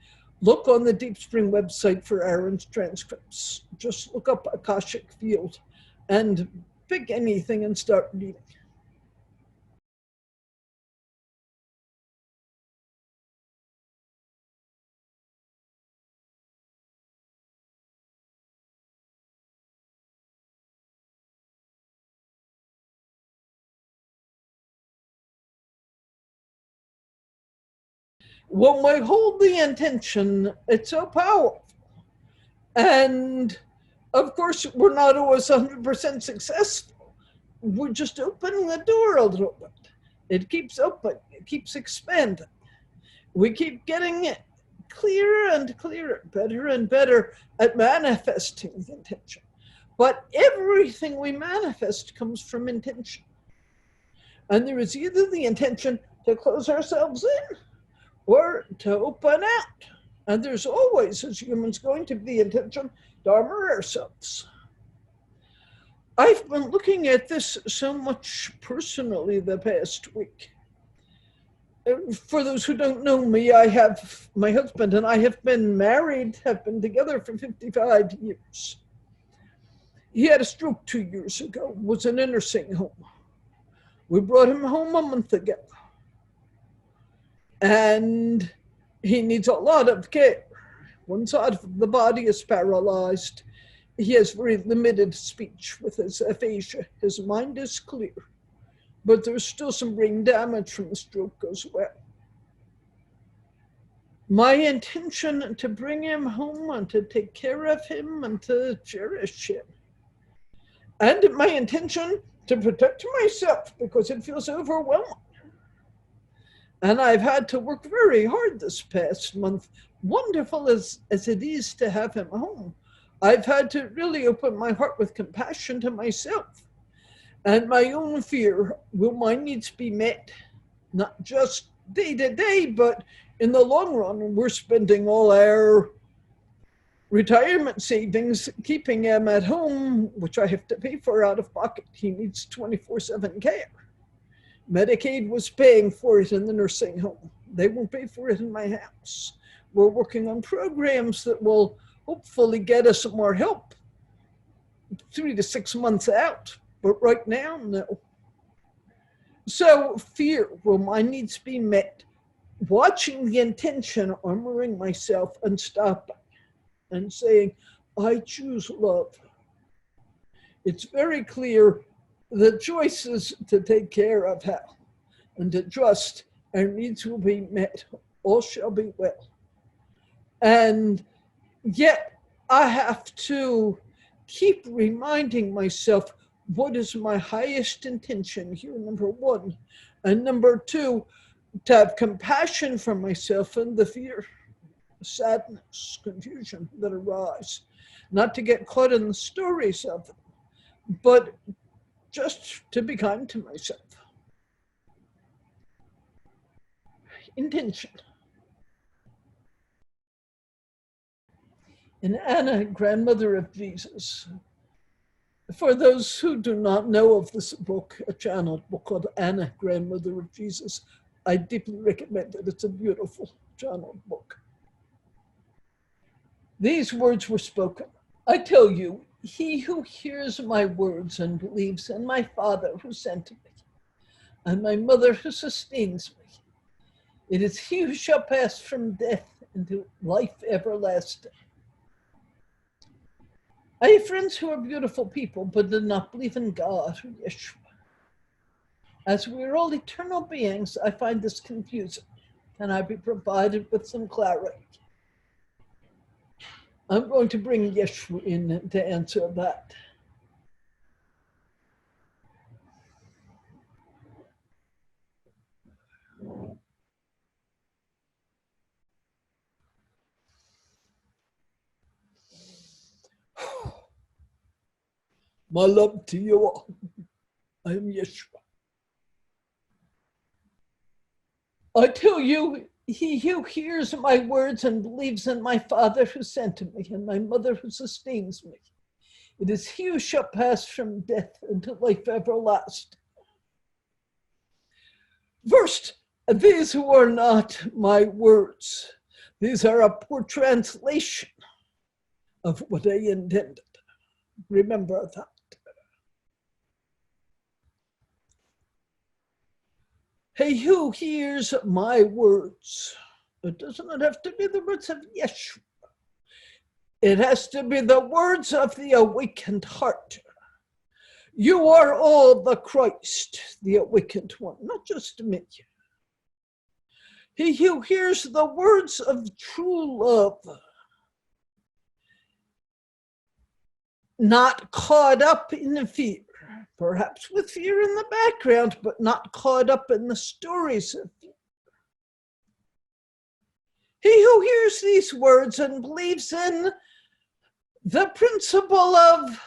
Look on the Deep Spring website for Aaron's transcripts. Just look up Akashic field and pick anything and start reading. When we hold the intention, it's so powerful. And of course, we're not always 100% successful. We're just opening the door a little bit. It keeps open, it keeps expanding. We keep getting it clearer and clearer, better and better at manifesting the intention. But everything we manifest comes from intention. And there is either the intention to close ourselves in or to open out. And there's always, as humans, going to be the intention to armor ourselves. I've been looking at this so much personally the past week. For those who don't know me, my husband and I have been married, have been together for 55 years. He had a stroke 2 years ago, was in a nursing home. We brought him home a month ago. And he needs a lot of care. One side of the body is paralyzed. He has very limited speech with his aphasia. His mind is clear, but there's still some brain damage from the stroke as well. My intention to bring him home and to take care of him and to cherish him. And my intention to protect myself because it feels overwhelming. And I've had to work very hard this past month, wonderful as it is to have him home. I've had to really open my heart with compassion to myself and my own fear. Will my needs be met? Not just day to day, but in the long run. We're spending all our retirement savings keeping him at home, which I have to pay for out of pocket. He needs 24/7 care. Medicaid was paying for it in the nursing home. They won't pay for it in my house. We're working on programs that will hopefully get us some more help 3 to 6 months out. But right now, no. So fear, will my needs be met? Watching the intention, armoring myself and stopping and saying, I choose love. It's very clear the choice is to take care of Hal and to trust our needs will be met. All shall be well. And yet I have to keep reminding myself what is my highest intention here, number one. And number two, to have compassion for myself and the fear, sadness, confusion that arise. Not to get caught in the stories of them, but just to be kind to myself. Intention. And Anna, grandmother of Jesus. For those who do not know of this book, a channeled book called Anna, Grandmother of Jesus, I deeply recommend it. It's a beautiful channeled book. These words were spoken. I tell you, he who hears my words and believes in my Father who sent me, and my mother who sustains me, it is he who shall pass from death into life everlasting. I have friends who are beautiful people, but do not believe in God or Yeshua. As we are all eternal beings, I find this confusing. Can I be provided with some clarity? I'm going to bring Yeshua in to answer that. My love to you all. I am Yeshua. I tell you, he who hears my words and believes in my Father who sent me and my mother who sustains me, it is he who shall pass from death into life everlasting. First, these who are not my words, these are a poor translation of what I intended. Remember that. He who hears my words, it does not have to be the words of Yeshua. It has to be the words of the awakened heart. You are all the Christ, the awakened one, not just me. He who hears the words of true love, not caught up in fear, perhaps with fear in the background, but not caught up in the stories of fear. He who hears these words and believes in the principle of,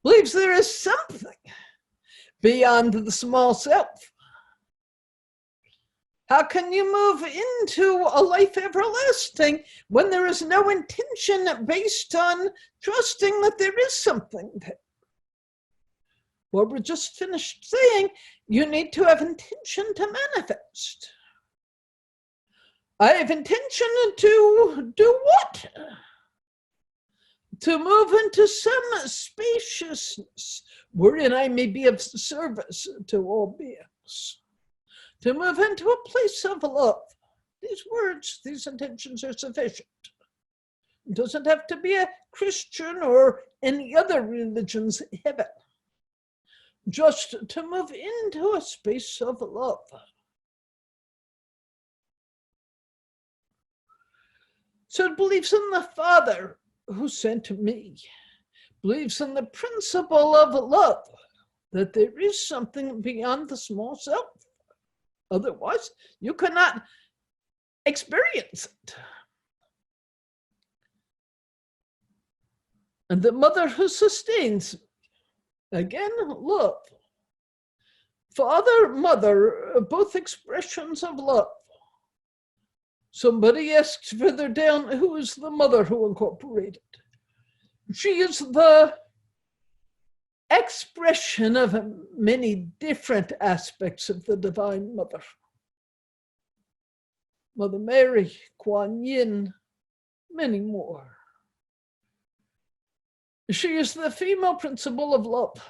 believes there is something beyond the small self. How can you move into a life everlasting when there is no intention based on trusting that there is something there? Well, we just finished saying you need to have intention to manifest. I have intention to do what? To move into some spaciousness wherein I may be of service to all beings. To move into a place of love. These words, these intentions are sufficient. It doesn't have to be a Christian or any other religion's heaven. Just to move into a space of love. So it believes in the Father who sent me, believes in the principle of love, that there is something beyond the small self. Otherwise, you cannot experience it. And the mother who sustains me, again, love. Father, mother, both expressions of love. Somebody asks further down, who is the mother who incorporated? She is the expression of many different aspects of the Divine Mother. Mother Mary, Kuan Yin, many more. She is the female principle of love.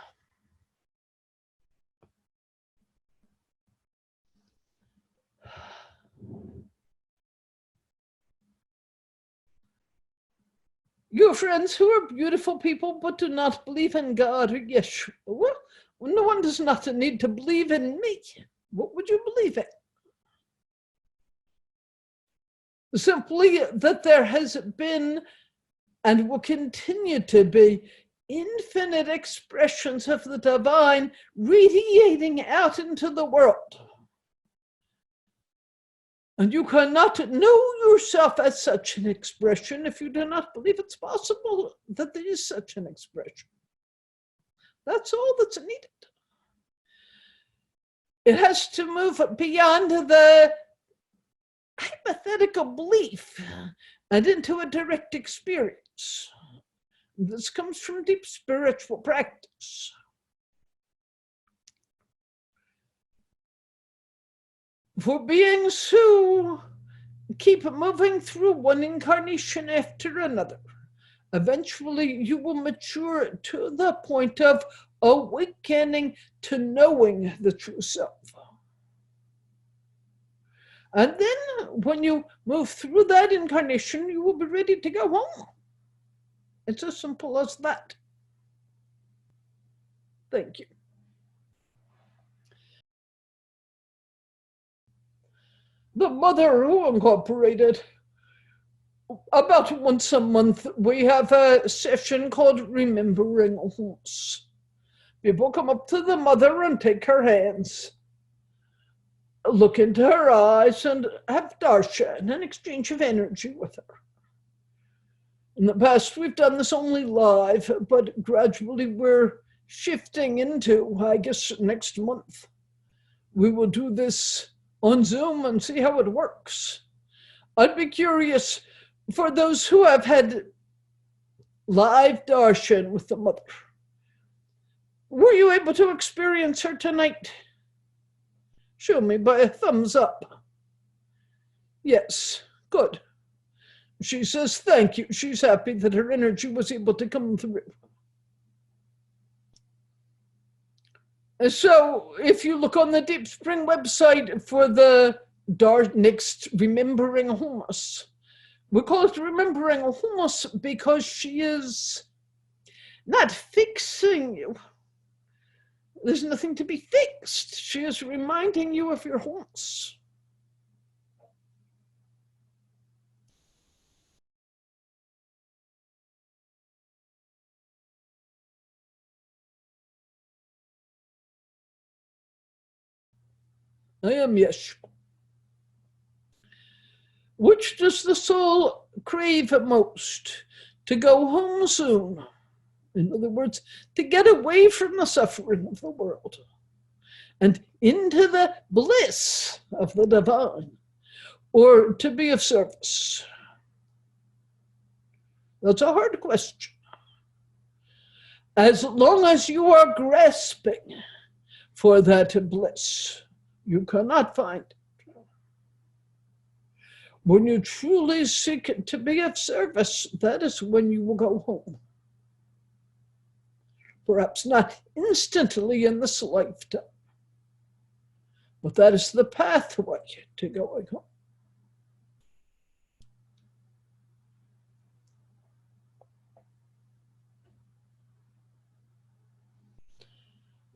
You friends who are beautiful people but do not believe in God or Yeshua. Well, no one does not need to believe in me. What would you believe in? Simply that there has been and will continue to be infinite expressions of the divine radiating out into the world. And you cannot know yourself as such an expression if you do not believe it's possible that there is such an expression. That's all that's needed. It has to move beyond the hypothetical belief and into a direct experience. This comes from deep spiritual practice. For beings who keep moving through one incarnation after another, eventually you will mature to the point of awakening to knowing the true self. And then when you move through that incarnation, you will be ready to go home. It's as simple as that. Thank you. The Mother Who Incorporated. About once a month, we have a session called Remembering Homes. People come up to the Mother and take her hands, look into her eyes, and have darshan, an exchange of energy with her. In the past, we've done this only live, but gradually we're shifting into, I guess, next month. We will do this on Zoom and see how it works. I'd be curious, for those who have had live darshan with the Mother, were you able to experience her tonight? Show me by a thumbs up. Yes, good. She says thank you. She's happy that her energy was able to come through. So if you look on the Deep Spring website for the next Remembering Homeless, we call it Remembering Homeless because she is not fixing you. There's nothing to be fixed. She is reminding you of your homeless. I am Yeshua. Which does the soul crave most? To go home soon. In other words, to get away from the suffering of the world and into the bliss of the divine, or to be of service? That's a hard question. As long as you are grasping for that bliss, you cannot find it. When you truly seek to be of service, that is when you will go home. Perhaps not instantly in this lifetime, but that is the pathway to going home.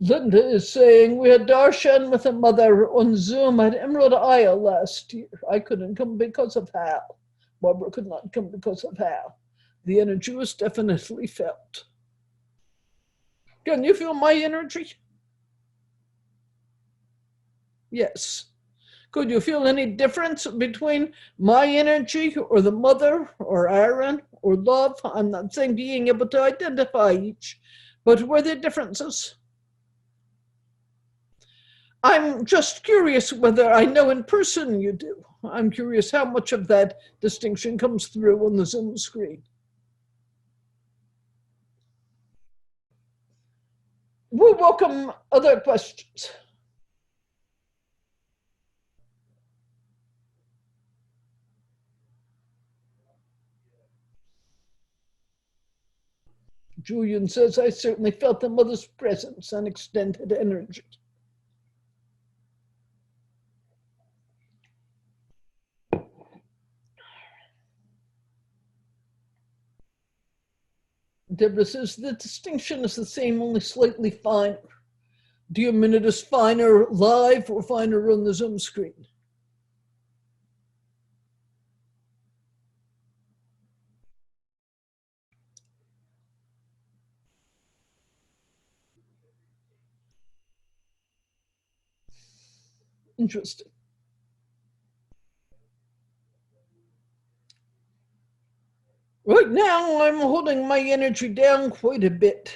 Linda is saying, we had darshan with a Mother on Zoom at Emerald Isle last year. I couldn't come because of Hal. Barbara could not come because of Hal. The energy was definitely felt. Can you feel my energy? Yes. Could you feel any difference between my energy or the Mother or Aaron or love? I'm not saying being able to identify each, but were there differences? I'm just curious whether I know in person you do. I'm curious how much of that distinction comes through on the Zoom screen. We'll welcome other questions. Julian says, I certainly felt the Mother's presence and extended energy. Deborah says, the distinction is the same, only slightly finer. Do you mean it is finer live or finer on the Zoom screen? Interesting. Right now, I'm holding my energy down quite a bit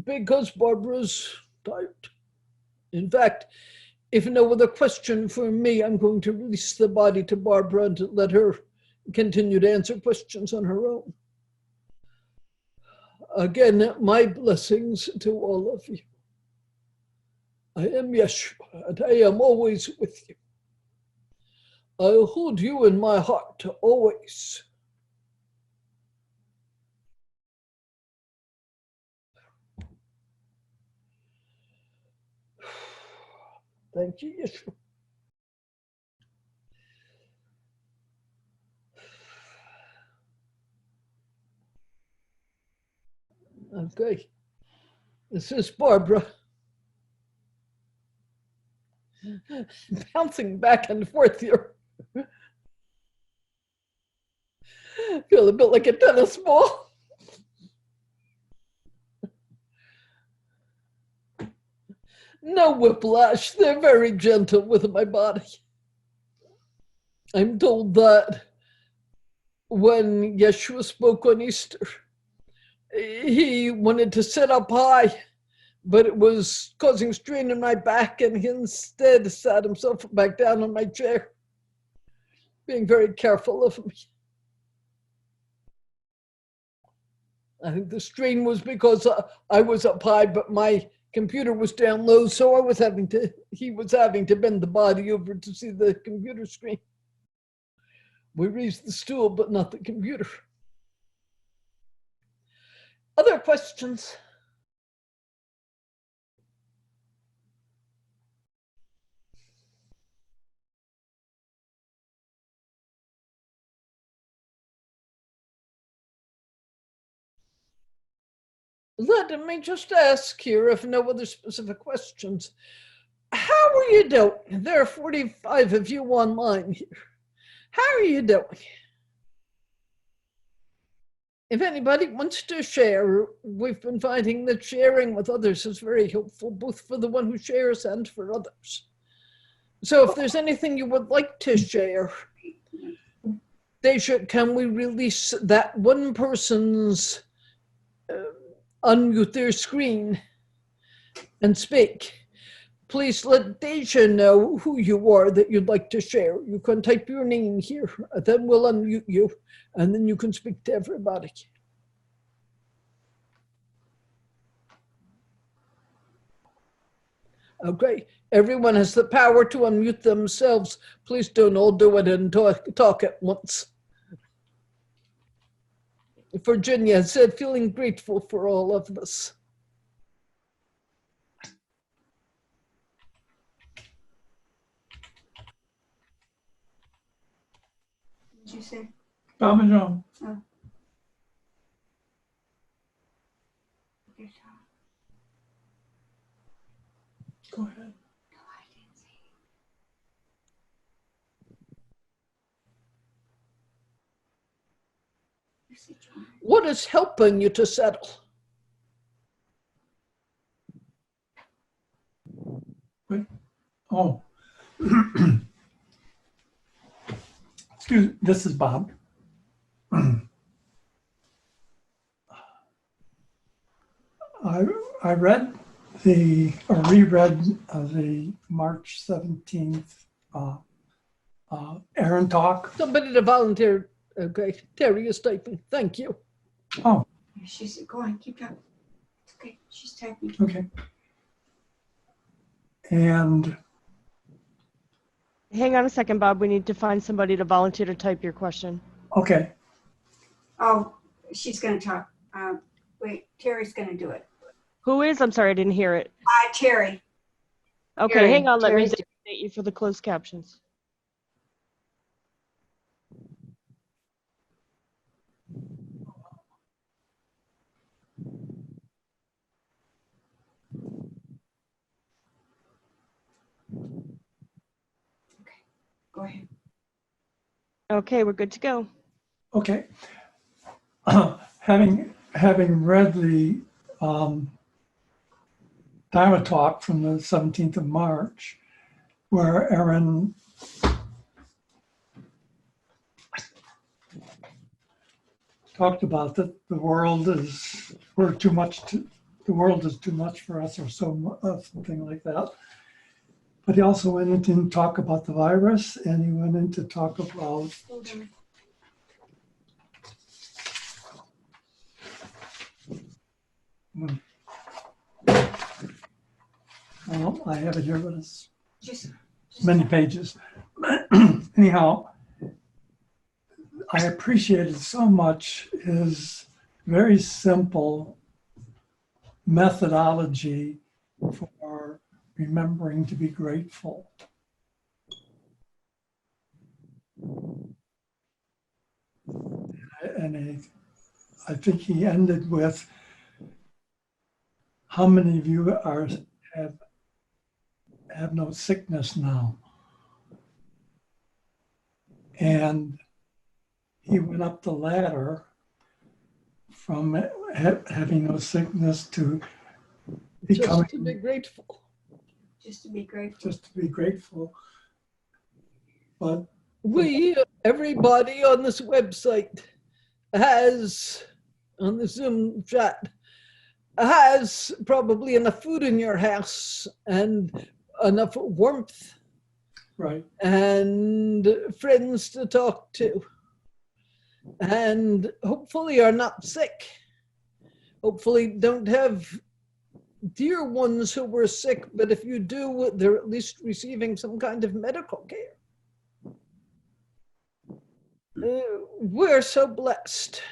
because Barbara's tired. In fact, if no other question for me, I'm going to release the body to Barbara and let her continue to answer questions on her own. Again, my blessings to all of you. I am Yeshua, and I am always with you. I hold you in my heart always. Thank you, Yeshua. Okay. This is Barbara. Bouncing back and forth here. Feel a bit like a tennis ball. No whiplash. They're very gentle with my body. I'm told that when Yeshua spoke on Easter, he wanted to sit up high, but it was causing strain in my back, and he instead sat himself back down on my chair, being very careful of me. I think the strain was because I was up high, but my computer was down low, so he was having to bend the body over to see the computer screen. We raised the stool, but not the computer. Other questions? Let me just ask here, if no other specific questions. How are you doing? There are 45 of you online here. How are you doing? If anybody wants to share, we've been finding that sharing with others is very helpful, both for the one who shares and for others. So if there's anything you would like to share, Deja, can we release that one person's unmute their screen and speak? Please let Deja know who you are that you'd like to share. You can type your name here, then we'll unmute you, and then you can speak to everybody. Okay, everyone has the power to unmute themselves. Please don't all do it and talk at once. Virginia said, feeling grateful for all of this.
What did you say?
Parmesan.
Oh. Okay.
Go ahead.
No, I didn't say. You said John.
What is helping you to settle?
Oh. Excuse me, this is Bob. I read or reread the March 17th Aaron talk.
Somebody to volunteer. Okay, Terry is typing. Thank you.
Oh,
She said, go on, keep talking. It's okay. She's typing.
okay. And
Hang on a second, Bob. We need to find somebody to volunteer to type your question.
okay,
Oh, she's going to talk. Wait, Terry's going to do it.
Who is? I'm sorry, I didn't hear it.
Terry.
Okay,
Terry.
hang on. Let me
Terry's-
designate you for the closed captions.
Go ahead.
Okay, we're good to go.
okay. Having read the Dharma talk from the 17th of March, where Aaron talked about that the world is too much for us, or something like that. But he also went into and talk about the virus, and he went into talk about
Hold on.
well, I have it here, but it's
Just
many pages. Anyhow, I appreciated so much his very simple methodology for remembering to be grateful. And I think he ended with how many of you have no sickness now? And he went up the ladder from having no sickness to becoming,
Just to be grateful.
Just to be grateful.
just to be grateful. But
Everybody on this website has, on the Zoom chat, has probably enough food in your house and enough warmth
right,
and friends to talk to, and hopefully are not sick. Hopefully don't have dear ones who were sick, but if you do, they're at least receiving some kind of medical care. We're so blessed,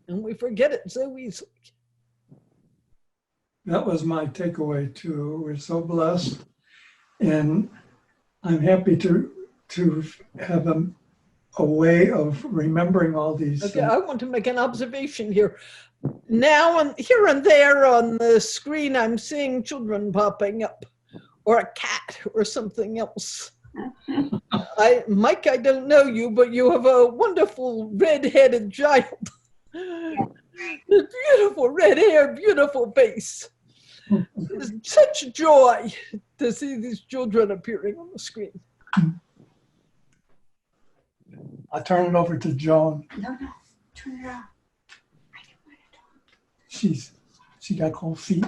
and we forget it so easily.
that was my takeaway too. We're so blessed, and I'm happy to have a way of remembering all these
Okay,
things.
I want to make an observation here. Now, and here and there on the screen, I'm seeing children popping up, or a cat, or something else. Mike, I don't know you, but you have a wonderful red-headed child. Beautiful red hair, beautiful face. It's such joy to see these children appearing on the screen.
I'll turn it over to Joan.
No, turn it off. I don't want to talk.
She got cold feet.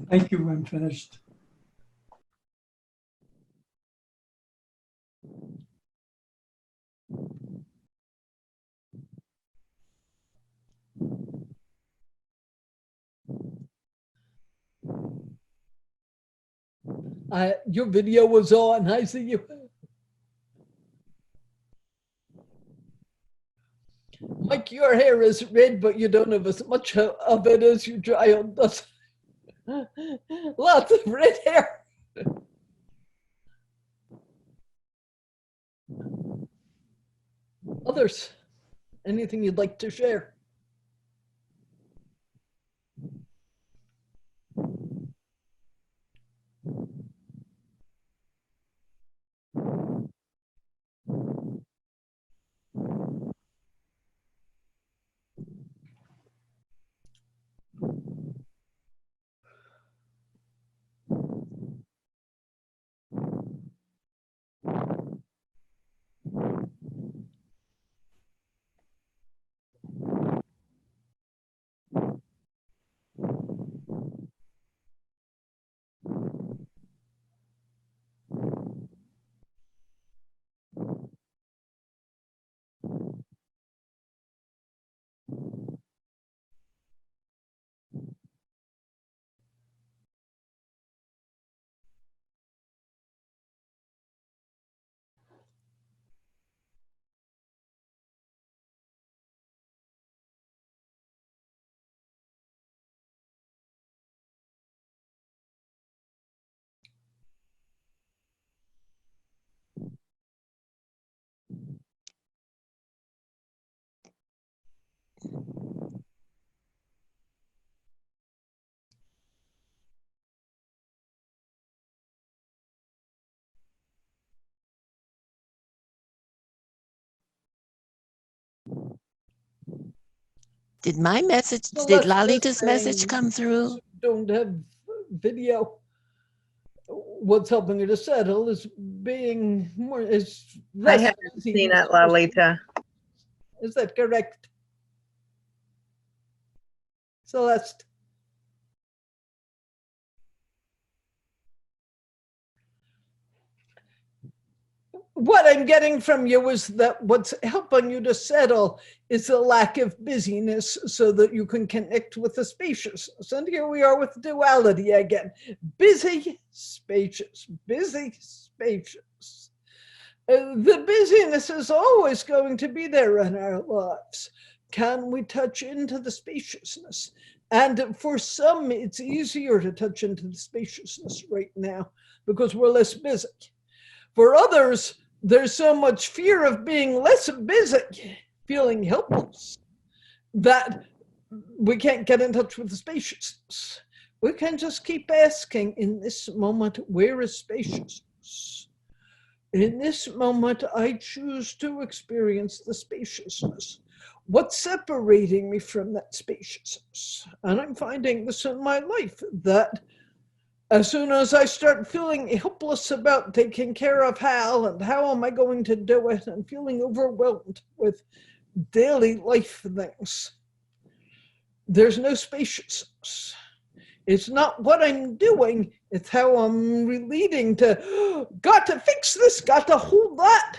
Thank you, I'm finished.
Your video was on. I see you. Mike, your hair is red, but you don't have as much of it as your child does. Lots of red hair. Others, anything you'd like to share?
Did my message,
So
did
let's
Lalita's
just
message
say
come through?
Don't have video. What's helping you to settle is being more is
I
less
haven't
busy
seen
this
it, Lalita.
Is that correct? Celeste? What I'm getting from you is that what's helping you to settle is a lack of busyness so that you can connect with the spaciousness. And here we are with duality again. Busy, spacious, busy, spacious. The busyness is always going to be there in our lives. Can we touch into the spaciousness? And for some, it's easier to touch into the spaciousness right now because we're less busy. For others, there's so much fear of being less busy feeling helpless, that we can't get in touch with the spaciousness. We can just keep asking in this moment, where is spaciousness? In this moment, I choose to experience the spaciousness. What's separating me from that spaciousness? And I'm finding this in my life, that as soon as I start feeling helpless about taking care of Hal and how am I going to do it, and feeling overwhelmed with daily life things, there's no spaciousness. It's not what I'm doing, it's how I'm relating to, got to fix this, got to hold that.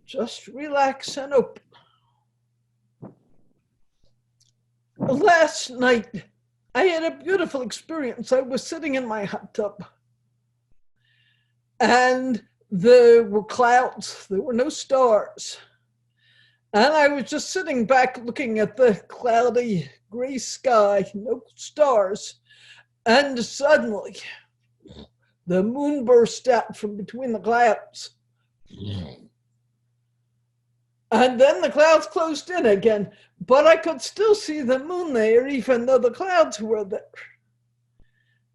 Just relax and open. Last night, I had a beautiful experience. I was sitting in my hot tub, and there were clouds, there were no stars. And I was just sitting back looking at the cloudy gray sky, no stars. And suddenly, the moon burst out from between the clouds. And then the clouds closed in again, but I could still see the moon there, even though the clouds were there.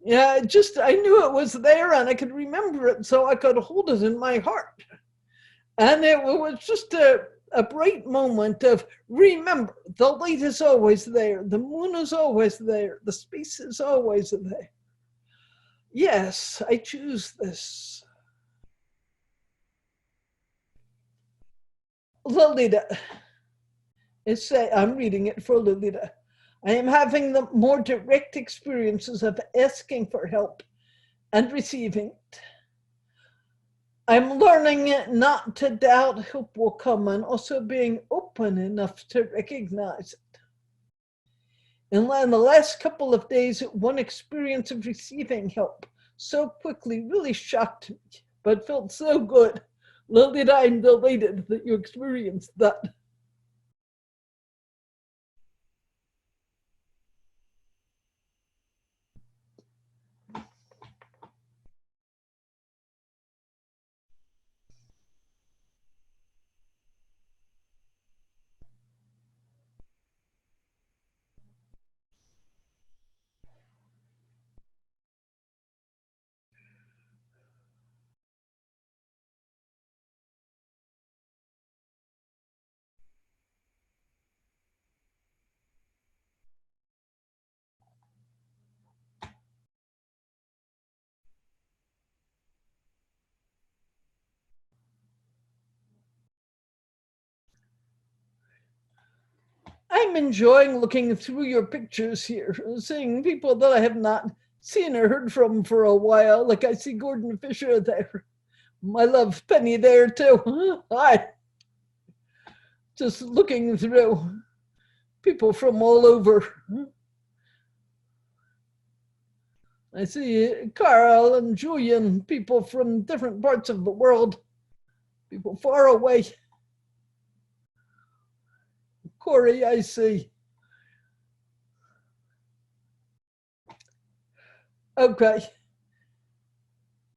Yeah, I knew it was there and I could remember it, so I could hold it in my heart. And it was just a bright moment of, remember, the light is always there, the moon is always there, the space is always there. Yes, I choose this. Lolita, I'm reading it for Lolita. I am having the more direct experiences of asking for help and receiving it. I'm learning not to doubt help will come, and also being open enough to recognize it. In the last couple of days, one experience of receiving help so quickly really shocked me, but felt so good. Lilith, I'm delighted that you experienced that. I'm enjoying looking through your pictures here, seeing people that I have not seen or heard from for a while. Like I see Gordon Fisher there. My love Penny there too. Hi. Just looking through people from all over. I see Carl and Julian, people from different parts of the world, people far away. Corey, I see. Okay.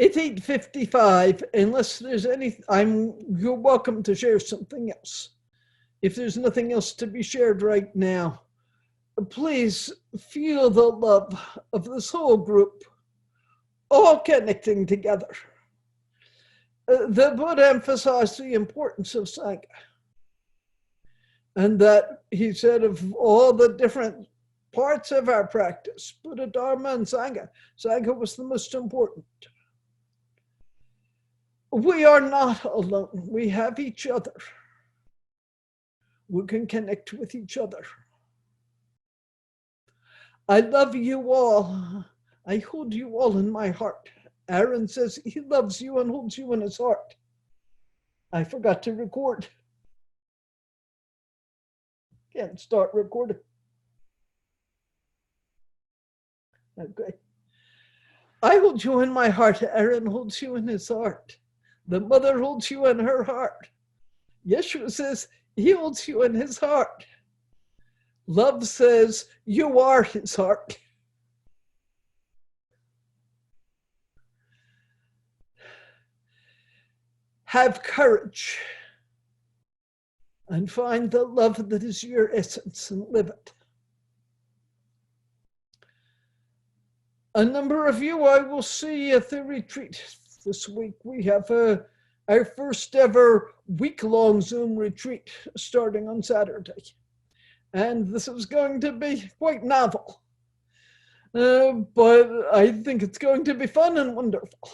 It's 8:55. Unless there's you're welcome to share something else. If there's nothing else to be shared right now, please feel the love of this whole group, all connecting together. The Buddha emphasized the importance of Sangha, and that he said of all the different parts of our practice, Buddha, Dharma, and Sangha, Sangha was the most important. We are not alone. We have each other. We can connect with each other. I love you all. I hold you all in my heart. Aaron says he loves you and holds you in his heart. I forgot to record. Can't start recording. Okay. I hold you in my heart. Aaron holds you in his heart. The mother holds you in her heart. Yeshua says he holds you in his heart. Love says you are his heart. Have courage. and find the love that is your essence and live it. A number of you I will see at the retreat this week. We have our first ever week-long Zoom retreat starting on Saturday. And this is going to be quite novel. But I think it's going to be fun and wonderful.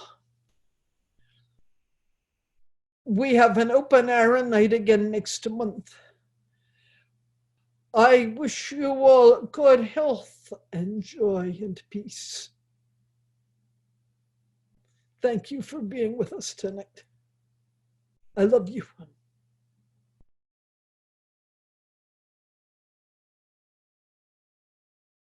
We have an open Aaron night again next month. I wish you all good health and joy and peace. Thank you for being with us tonight. I love you.